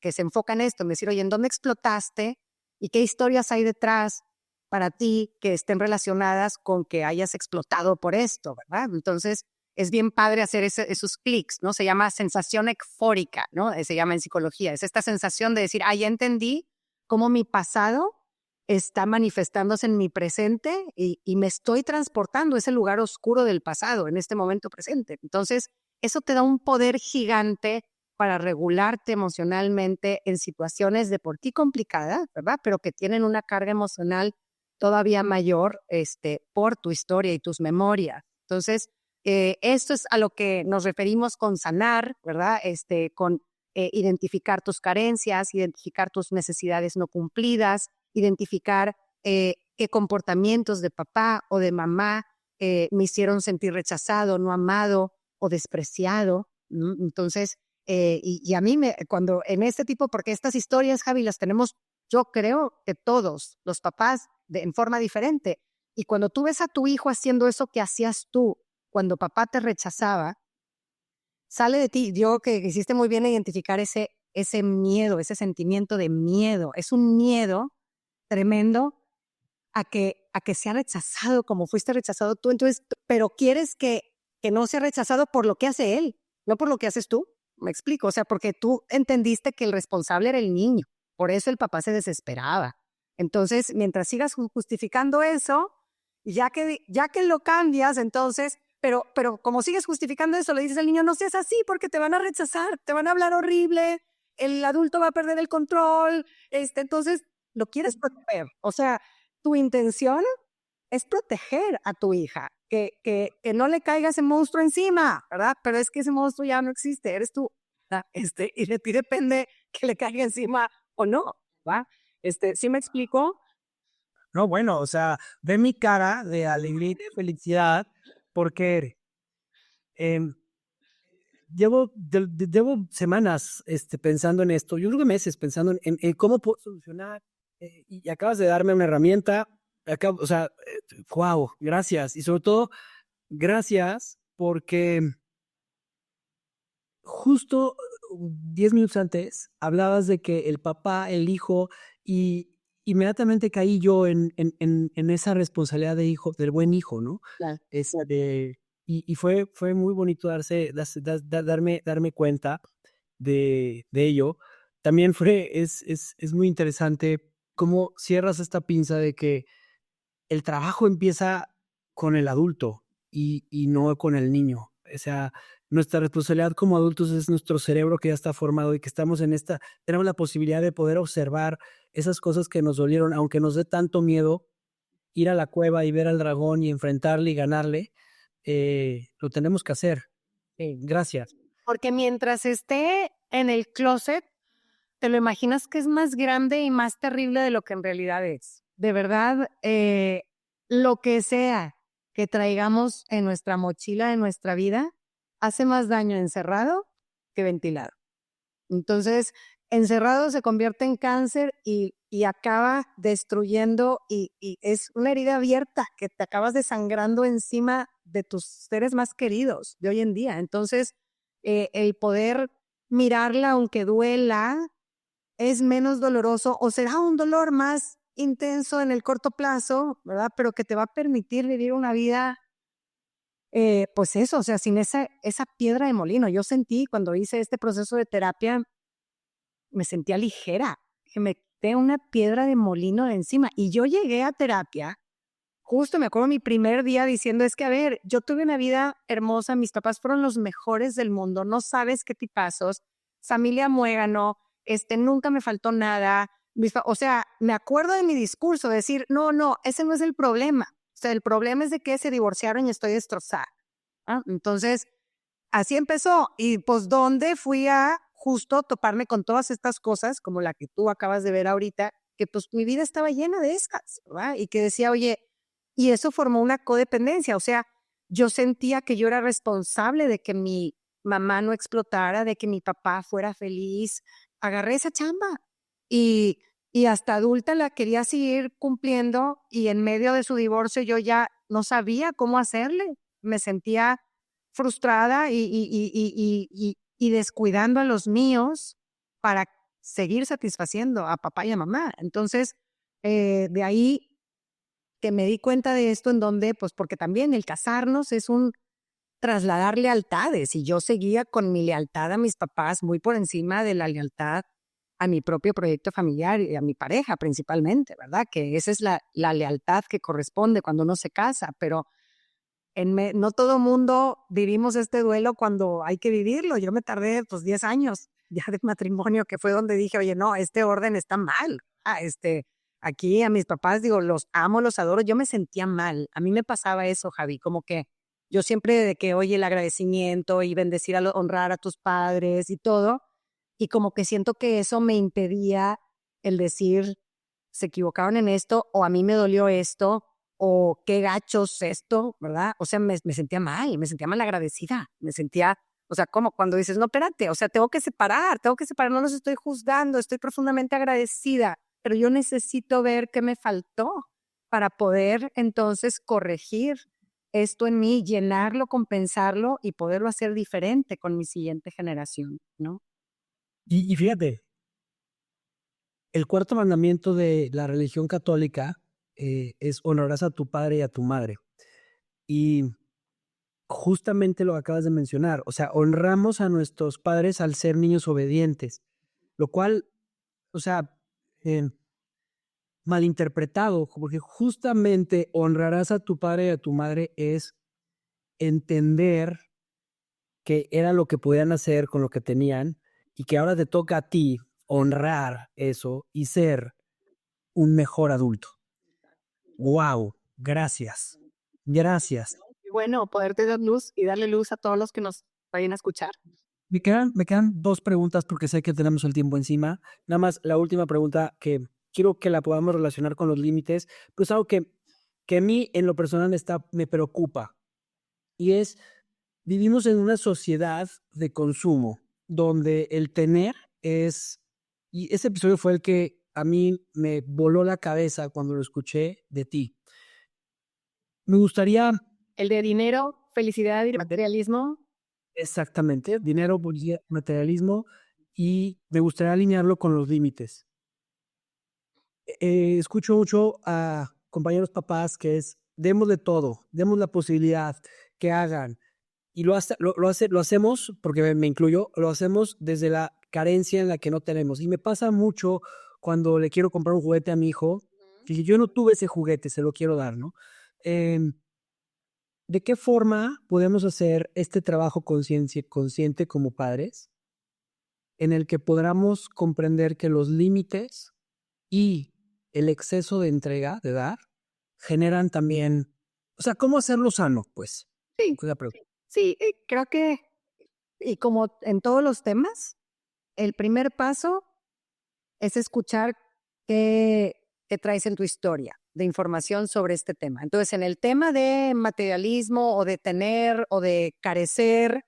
se enfoca en esto, en decir, oye, ¿en dónde explotaste? ¿Y qué historias hay detrás para ti que estén relacionadas con que hayas explotado por esto, ¿verdad? Entonces, es bien padre hacer esos clics, ¿no? Se llama sensación eufórica, ¿no? Se llama en psicología. Es esta sensación de decir, ya entendí cómo mi pasado está manifestándose en mi presente y me estoy transportando a ese lugar oscuro del pasado en este momento presente. Entonces, eso te da un poder gigante para regularte emocionalmente en situaciones de por ti complicadas, ¿verdad? Pero que tienen una carga emocional todavía mayor por tu historia y tus memorias. Entonces, esto es a lo que nos referimos con sanar, ¿verdad? Con identificar tus carencias, identificar tus necesidades no cumplidas, identificar qué comportamientos de papá o de mamá me hicieron sentir rechazado, no amado o despreciado, ¿no? Entonces, y a mí cuando en este tipo, porque estas historias, Javi, las tenemos, yo creo que todos los papás en forma diferente. Y cuando tú ves a tu hijo haciendo eso que hacías tú, cuando papá te rechazaba, sale de ti. Yo que hiciste muy bien identificar ese miedo, ese sentimiento de miedo. Es un miedo tremendo a que sea rechazado como fuiste rechazado tú. Entonces, pero quieres que no sea rechazado por lo que hace él, no por lo que haces tú. Me explico, o sea, porque tú entendiste que el responsable era el niño. Por eso el papá se desesperaba. Entonces, mientras sigas justificando eso, ya que lo cambias, entonces, pero como sigues justificando eso, le dices al niño, no seas así porque te van a rechazar, te van a hablar horrible, el adulto va a perder el control, entonces lo quieres proteger. O sea, tu intención es proteger a tu hija, que no le caiga ese monstruo encima, ¿verdad? Pero es que ese monstruo ya no existe, eres tú, ¿verdad? Y de ti depende que le caiga encima o no, ¿va? ¿Sí me explico? No, bueno, o sea, ve mi cara de alegría y de felicidad porque em, llevo semanas pensando en esto, yo creo que meses pensando en cómo puedo solucionar y acabas de darme una herramienta, o sea, wow, gracias. Y sobre todo, gracias porque justo 10 minutos antes hablabas de que el papá, el hijo, y inmediatamente caí yo en esa responsabilidad de hijo, del buen hijo, ¿no? Claro. Y fue muy bonito darme cuenta de ello. También es muy interesante cómo cierras esta pinza de que el trabajo empieza con el adulto y no con el niño. O sea, nuestra responsabilidad como adultos es nuestro cerebro que ya está formado y que tenemos la posibilidad de poder observar esas cosas que nos dolieron, aunque nos dé tanto miedo ir a la cueva y ver al dragón y enfrentarle y ganarle, lo tenemos que hacer. Gracias. Porque mientras esté en el closet, te lo imaginas que es más grande y más terrible de lo que en realidad es. De verdad, lo que sea que traigamos en nuestra mochila de nuestra vida hace más daño encerrado que ventilado. Entonces, encerrado se convierte en cáncer y acaba destruyendo y es una herida abierta que te acabas desangrando encima de tus seres más queridos de hoy en día. Entonces, el poder mirarla aunque duela es menos doloroso o será un dolor más intenso en el corto plazo, ¿verdad? Pero que te va a permitir vivir una vida, pues eso, o sea, sin esa piedra de molino. Yo sentí cuando hice este proceso de terapia, me sentía ligera, que me quité una piedra de molino de encima. Y yo llegué a terapia, justo me acuerdo mi primer día diciendo, es que a ver, yo tuve una vida hermosa, mis papás fueron los mejores del mundo, no sabes qué tipazos, familia muégano, nunca me faltó nada. O sea, me acuerdo de mi discurso, decir, no, ese no es el problema. O sea, el problema es de que se divorciaron y estoy destrozada. Entonces, así empezó. Y pues, ¿dónde fui a justo toparme con todas estas cosas, como la que tú acabas de ver ahorita, que pues mi vida estaba llena de esas, ¿verdad? Y que decía, oye, y eso formó una codependencia. O sea, yo sentía que yo era responsable de que mi mamá no explotara, de que mi papá fuera feliz. Agarré esa chamba y, y hasta adulta la quería seguir cumpliendo y en medio de su divorcio yo ya no sabía cómo hacerle. Me sentía frustrada y descuidando a los míos para seguir satisfaciendo a papá y a mamá. Entonces, de ahí que me di cuenta de esto en donde, pues porque también el casarnos es un trasladar lealtades y yo seguía con mi lealtad a mis papás muy por encima de la lealtad a mi propio proyecto familiar y a mi pareja principalmente, ¿verdad? Que esa es la lealtad que corresponde cuando uno se casa, pero no todo mundo vivimos este duelo cuando hay que vivirlo. Yo me tardé pues 10 años ya de matrimonio, que fue donde dije, oye, no, este orden está mal. Aquí a mis papás digo, los amo, los adoro. Yo me sentía mal. A mí me pasaba eso, Javi, como que yo siempre de que, oye, el agradecimiento y bendecir, honrar a tus padres y todo. Y como que siento que eso me impedía el decir, se equivocaron en esto o a mí me dolió esto o qué gachos esto, ¿verdad? O sea, me sentía mal agradecida, me sentía, o sea, como cuando dices, no, espérate, o sea, tengo que separar, no los estoy juzgando, estoy profundamente agradecida, pero yo necesito ver qué me faltó para poder entonces corregir esto en mí, llenarlo, compensarlo y poderlo hacer diferente con mi siguiente generación, ¿no? Y fíjate, el cuarto mandamiento de la religión católica es honrarás a tu padre y a tu madre. Y justamente lo acabas de mencionar, o sea, honramos a nuestros padres al ser niños obedientes, lo cual, o sea, eh, malinterpretado, porque justamente honrarás a tu padre y a tu madre es entender que era lo que podían hacer con lo que tenían y que ahora te toca a ti honrar eso y ser un mejor adulto. Wow, gracias. Gracias. Y bueno, poderte dar luz y darle luz a todos los que nos vayan a escuchar. Me quedan 2 preguntas porque sé que tenemos el tiempo encima. Nada más la última pregunta que quiero que la podamos relacionar con los límites, pues algo que a mí en lo personal me preocupa, y es, vivimos en una sociedad de consumo donde el tener es y ese episodio fue el que a mí me voló la cabeza cuando lo escuché de ti. Me gustaría El de dinero, felicidad y materialismo. exactamente, dinero, materialismo, y me gustaría alinearlo con los límites. Escucho mucho a compañeros papás que es, demos de todo, demos la posibilidad que hagan. Y lo hacemos, porque me incluyo, lo hacemos desde la carencia en la que no tenemos. Y me pasa mucho cuando le quiero comprar un juguete a mi hijo, que yo no tuve ese juguete, se lo quiero dar, ¿no? Em, ¿De qué forma podemos hacer este trabajo consciente como padres, en el que podamos comprender que los límites y el exceso de entrega, de dar, generan también, o sea, ¿cómo hacerlo sano, pues? Sí, Es la pregunta. sí, creo que, y como en todos los temas, el primer paso es escuchar qué traes en tu historia de información sobre este tema. Entonces, en el tema de materialismo o de tener o de carecer,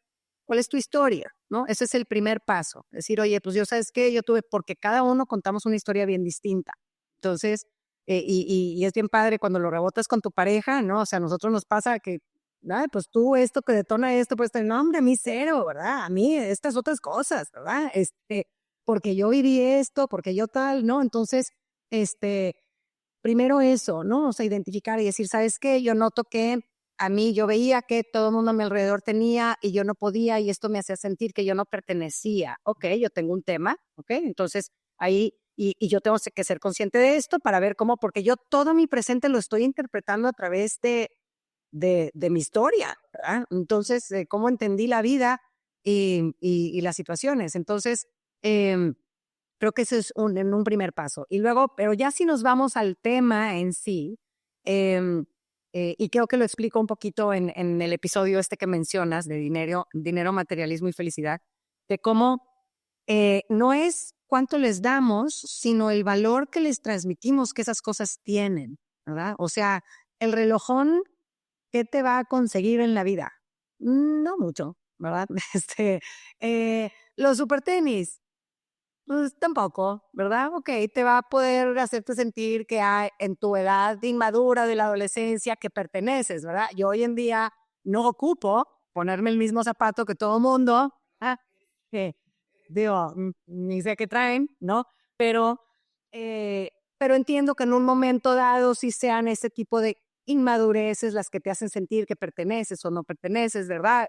¿cuál es tu historia? ¿No? Ese es el primer paso. Decir, oye, pues yo sabes qué, yo tuve, porque cada uno contamos una historia bien distinta. Entonces, y es bien padre cuando lo rebotas con tu pareja, ¿no? O sea, a nosotros nos pasa que, ay, pues tú esto que detona esto, pues no, hombre, a mí cero, ¿verdad? A mí estas otras cosas, ¿verdad? Porque yo viví esto, porque yo tal, ¿no? Entonces, primero eso, ¿no? O sea, identificar y decir, ¿sabes qué? Yo noto que a mí yo veía que todo el mundo a mi alrededor tenía y yo no podía y esto me hacía sentir que yo no pertenecía. Ok, yo tengo un tema, ok, entonces ahí, y yo tengo que ser consciente de esto para ver cómo, porque yo todo mi presente lo estoy interpretando a través de mi historia, ¿verdad? Entonces, cómo entendí la vida y las situaciones. Entonces, creo que ese es en un primer paso. Y luego, pero ya si nos vamos al tema en sí, y creo que lo explico un poquito en el episodio este que mencionas de dinero, materialismo y felicidad, de cómo no es cuánto les damos, sino el valor que les transmitimos que esas cosas tienen, ¿verdad? O sea, el relojón, ¿qué te va a conseguir en la vida? No mucho, ¿verdad? Los super tenis, pues tampoco, ¿verdad? Ok, te va a poder hacerte sentir que hay, en tu edad inmadura de la adolescencia que perteneces, ¿verdad? Yo hoy en día no ocupo ponerme el mismo zapato que todo mundo, que digo, ni sé qué traen, ¿no? Pero, pero entiendo que en un momento dado sí sean ese tipo de inmadureces las que te hacen sentir que perteneces o no perteneces, ¿verdad?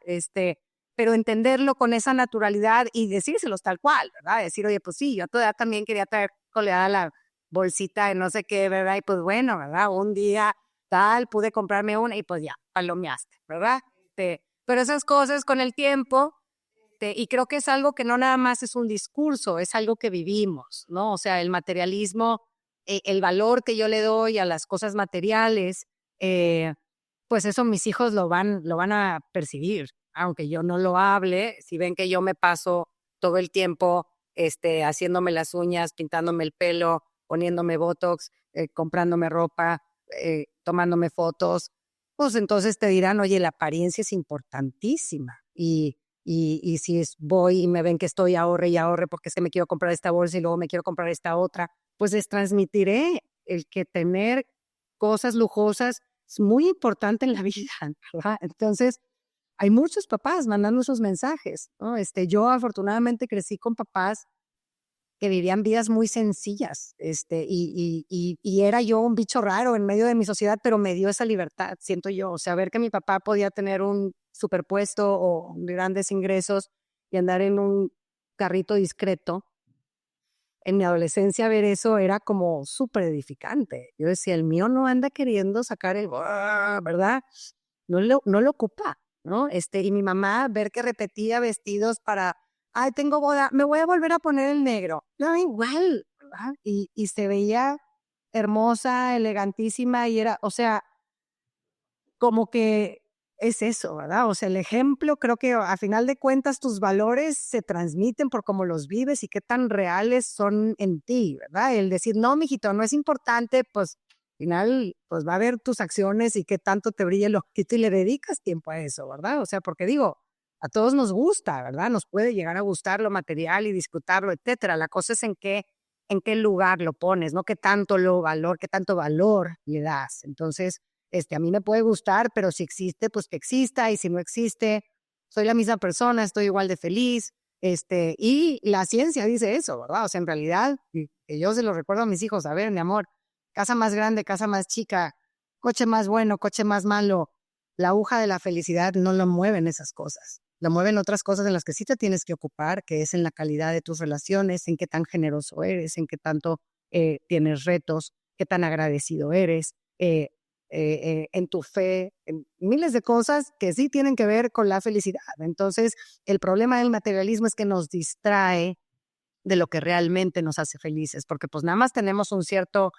Pero entenderlo con esa naturalidad y decírselos tal cual, ¿verdad? Decir, oye, pues sí, yo a tu edad también quería traer coleada la bolsita de no sé qué, ¿verdad? Y pues bueno, ¿verdad? Un día tal, pude comprarme una y pues ya, palomeaste, ¿verdad? Pero esas cosas con el tiempo, y creo que es algo que no nada más es un discurso, es algo que vivimos, ¿no? O sea, el materialismo, el valor que yo le doy a las cosas materiales, eh, pues eso mis hijos lo van a percibir, aunque yo no lo hable. Si ven que yo me paso todo el tiempo haciéndome las uñas, pintándome el pelo, poniéndome botox, comprándome ropa, tomándome fotos, pues entonces te dirán, oye, la apariencia es importantísima. Y si voy y me ven que estoy ahorre y ahorre porque es que me quiero comprar esta bolsa y luego me quiero comprar esta otra, pues les transmitiré el que tener cosas lujosas es muy importante en la vida, ¿verdad? Entonces, hay muchos papás mandando esos mensajes, ¿no? Yo afortunadamente crecí con papás que vivían vidas muy sencillas, y era yo un bicho raro en medio de mi sociedad, pero me dio esa libertad, siento yo, o sea, ver que mi papá podía tener un superpuesto o grandes ingresos y andar en un carrito discreto. En mi adolescencia ver eso era como súper edificante. Yo decía, el mío no anda queriendo sacar el, ¿verdad? No lo ocupa, ¿no? Y mi mamá ver que repetía vestidos para, ay, tengo boda, me voy a volver a poner el negro. No, igual, ¿verdad? Y se veía hermosa, elegantísima y era, o sea, como que es eso, ¿verdad? O sea, el ejemplo, creo que a final de cuentas tus valores se transmiten por cómo los vives y qué tan reales son en ti, ¿verdad? El decir, no, mijito, no es importante, pues al final, pues va a ver tus acciones y qué tanto te brilla el ojito y le dedicas tiempo a eso, ¿verdad? O sea, porque digo, a todos nos gusta, ¿verdad? Nos puede llegar a gustar lo material y disfrutarlo, etcétera. La cosa es en qué lugar lo pones, ¿no? Qué tanto valor le das. Entonces, a mí me puede gustar, pero si existe, pues que exista, y si no existe, soy la misma persona, estoy igual de feliz, y la ciencia dice eso, ¿verdad? O sea, en realidad, y que yo se lo recuerdo a mis hijos, a ver, mi amor, casa más grande, casa más chica, coche más bueno, coche más malo, la aguja de la felicidad no lo mueven esas cosas, lo mueven otras cosas en las que sí te tienes que ocupar, que es en la calidad de tus relaciones, en qué tan generoso eres, en qué tanto tienes retos, qué tan agradecido eres, en tu fe, en miles de cosas que sí tienen que ver con la felicidad. Entonces, el problema del materialismo es que nos distrae de lo que realmente nos hace felices, porque pues nada más tenemos un cierto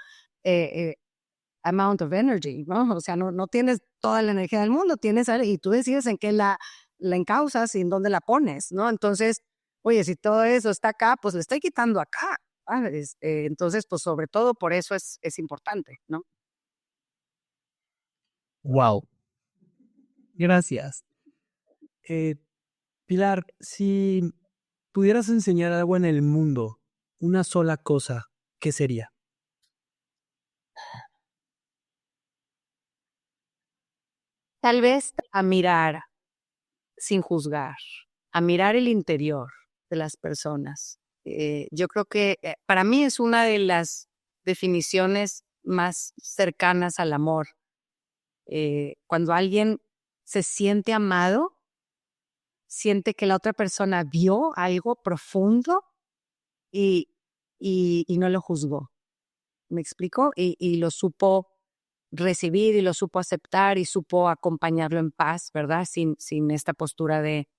amount of energy, ¿no? O sea, no tienes toda la energía del mundo, y tú decides en qué la encausas y en dónde la pones, ¿no? Entonces, oye, si todo eso está acá, pues le estoy quitando acá. Entonces, pues sobre todo por eso es importante, ¿no? Wow, gracias. Eh, Pilar, si pudieras enseñar algo en el mundo, una sola cosa, ¿qué sería? Tal vez a mirar sin juzgar, a mirar el interior de las personas. Yo creo que para mí es una de las definiciones más cercanas al amor. Cuando alguien se siente amado, siente que la otra persona vio algo profundo y, y no lo juzgó. ¿Me explico? Y lo supo recibir y lo supo aceptar y supo acompañarlo en paz, ¿verdad? Sin esta postura de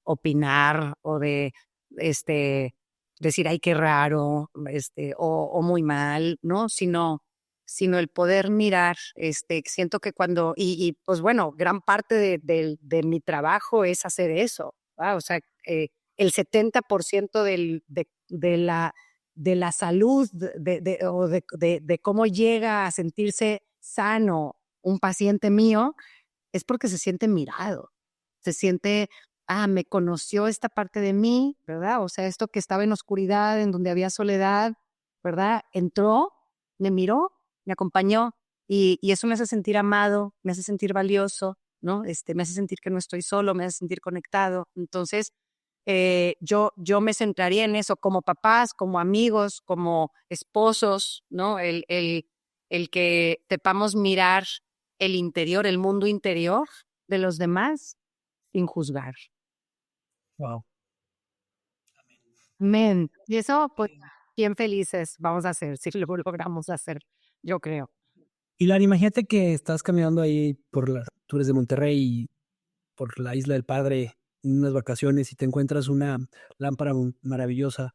opinar o de decir, ay, qué raro, o muy mal, ¿no? Sino sino el poder mirar. Siento que cuando, pues bueno, gran parte de mi trabajo es hacer eso, ¿va? O sea, el 70% de la salud de cómo llega a sentirse sano un paciente mío es porque se siente mirado, se siente, me conoció esta parte de mí, ¿verdad? O sea, esto que estaba en oscuridad, en donde había soledad, ¿verdad? Entró, me miró, me acompañó y eso me hace sentir amado, me hace sentir valioso, ¿no? Me hace sentir que no estoy solo, me hace sentir conectado. Entonces, yo me centraría en eso como papás, como amigos, como esposos, ¿no? El que sepamos mirar el interior, el mundo interior de los demás sin juzgar. Wow. Amén. Y eso, pues, bien felices vamos a ser si lo logramos hacer, yo creo. Y Lara, imagínate que estás caminando ahí tú eres de Monterrey, por la Isla del Padre, en unas vacaciones y te encuentras una lámpara maravillosa,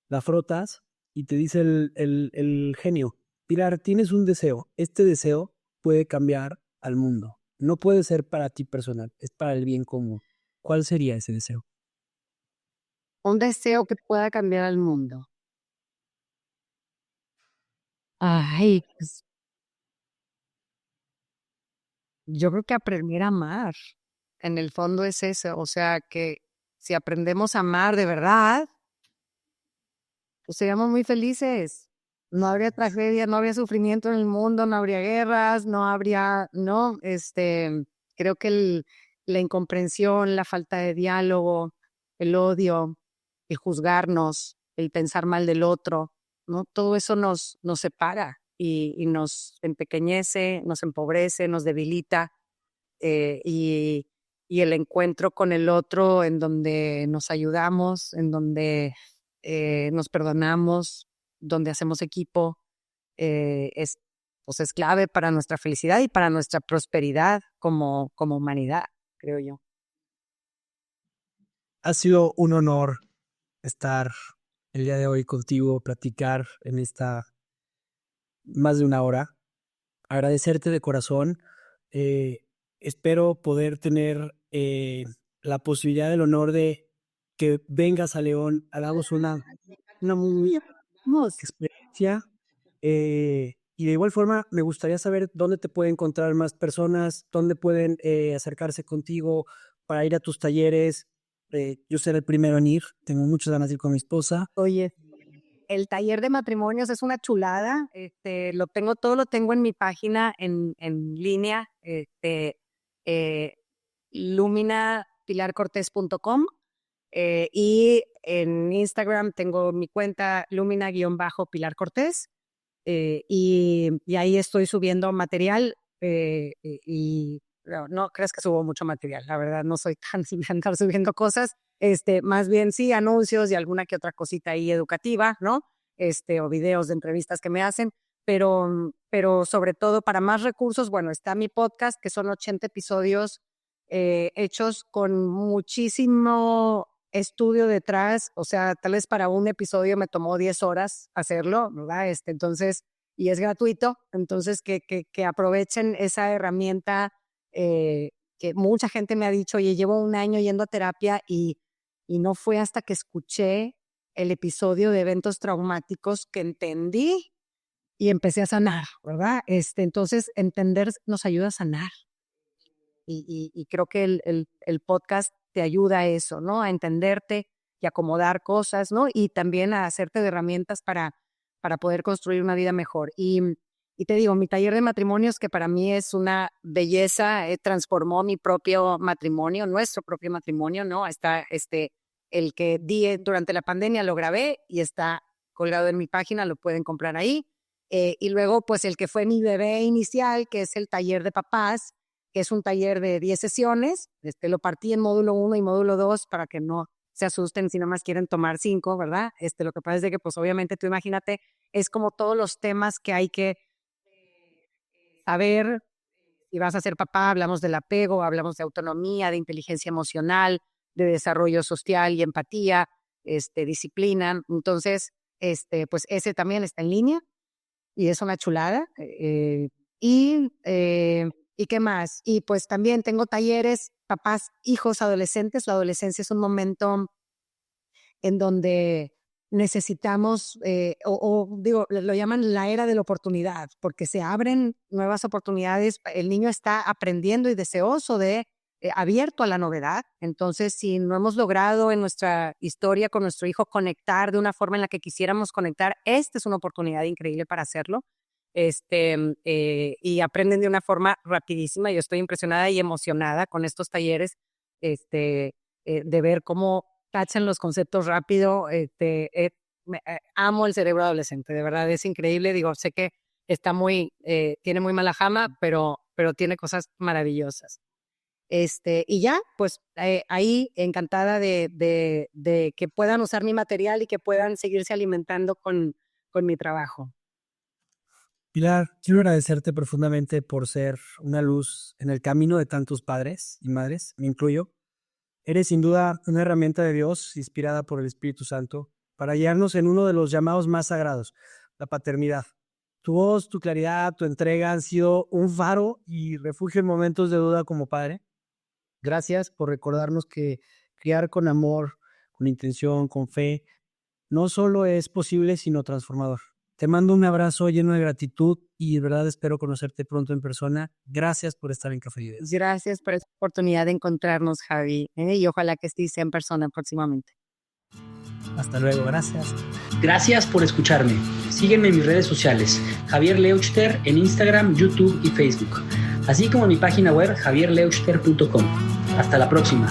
la frotas y te dice el genio, Pilar, tienes un deseo, este deseo puede cambiar al mundo, no puede ser para ti personal, es para el bien común. ¿Cuál sería ese deseo? Un deseo que pueda cambiar al mundo. Ay, pues, yo creo que aprender a amar, en el fondo es eso, o sea, que si aprendemos a amar de verdad, pues seríamos muy felices. No habría tragedia, no habría sufrimiento en el mundo, no habría guerras, no habría, no, creo que la incomprensión, la falta de diálogo, el odio, el juzgarnos, el pensar mal del otro, ¿no? Todo eso nos separa y nos empequeñece, nos empobrece, nos debilita, eh, y, y el encuentro con el otro en donde nos ayudamos, en donde nos perdonamos, donde hacemos equipo, pues es clave para nuestra felicidad y para nuestra prosperidad como humanidad, creo yo. Ha sido un honor estar el día de hoy contigo, platicar en esta más de una hora, agradecerte de corazón. eh, Espero poder tener la posibilidad, el honor de que vengas a León, hagamos una muy experiencia. Y de igual forma, me gustaría saber dónde te pueden encontrar más personas, dónde pueden acercarse contigo para ir a tus talleres. Yo seré el primero en ir, tengo muchas ganas de ir con mi esposa. Oye, el taller de matrimonios es una chulada. Todo lo tengo en mi página en línea, eh, luminapilarcortés.com, y en Instagram tengo mi cuenta lumina-pilar cortés, y ahí estoy subiendo material, y no crees que subo mucho material, la verdad no soy tan de andar subiendo cosas, más bien sí anuncios y alguna que otra cosita ahí educativa, ¿no? O videos de entrevistas que me hacen, pero sobre todo para más recursos, bueno, está mi podcast, que son 80 episodios hechos con muchísimo estudio detrás, o sea, tal vez para un episodio me tomó 10 horas hacerlo, ¿verdad? Entonces, y es gratuito, entonces que aprovechen esa herramienta, que mucha gente me ha dicho, oye, llevo un año yendo a terapia y no fue hasta que escuché el episodio de eventos traumáticos que entendí y empecé a sanar, ¿verdad? Entonces, entender nos ayuda a sanar. Y creo que el podcast te ayuda a eso, ¿no? A entenderte y acomodar cosas, ¿no? Y también a hacerte de herramientas para poder construir una vida mejor. Y te digo, mi taller de matrimonios, que para mí es una belleza, transformó mi propio matrimonio, nuestro propio matrimonio, ¿no? Está el que di durante la pandemia, lo grabé y está colgado en mi página, lo pueden comprar ahí. Y luego, pues el que fue mi bebé inicial, que es el taller de papás, que es un taller de 10 sesiones. Lo partí en módulo 1 y módulo 2 para que no se asusten si nomás quieren tomar 5, ¿verdad? Lo que pasa es de que, pues obviamente, tú imagínate, es como todos los temas que hay que saber. Si vas a ser papá, hablamos del apego, hablamos de autonomía, de inteligencia emocional, de desarrollo social y empatía, disciplina. Entonces, pues ese también está en línea. y es una chulada. ¿Y qué más? Y pues también tengo talleres, papás, hijos, adolescentes. La adolescencia es un momento en donde necesitamos, lo llaman la era de la oportunidad, porque se abren nuevas oportunidades. El niño está aprendiendo y deseoso de, abierto a la novedad. Entonces, si no hemos logrado en nuestra historia con nuestro hijo conectar de una forma en la que quisiéramos conectar, esta es una oportunidad increíble para hacerlo. Y aprenden de una forma rapidísima. Yo estoy impresionada y emocionada con estos talleres, de ver cómo cachan los conceptos rápido. Amo el cerebro adolescente, de verdad es increíble. Digo, sé que está tiene muy mala fama, pero tiene cosas maravillosas. Y ya, pues ahí encantada de que puedan usar mi material y que puedan seguirse alimentando con mi trabajo. Pilar, quiero agradecerte profundamente por ser una luz en el camino de tantos padres y madres, me incluyo. Eres sin duda una herramienta de Dios inspirada por el Espíritu Santo para guiarnos en uno de los llamados más sagrados, la paternidad. Tu voz, tu claridad, tu entrega han sido un faro y refugio en momentos de duda como padre. Gracias por recordarnos que criar con amor, con intención, con fe, no solo es posible, sino transformador. Te mando un abrazo lleno de gratitud y de verdad espero conocerte pronto en persona. Gracias por estar en Café Ideas. Gracias por esta oportunidad de encontrarnos, Javi, y ojalá que estés en persona próximamente. Hasta luego, gracias. Gracias por escucharme. Sígueme en mis redes sociales, Javier Leuchter, en Instagram, YouTube y Facebook, así como en mi página web javierleuchter.com. Hasta la próxima.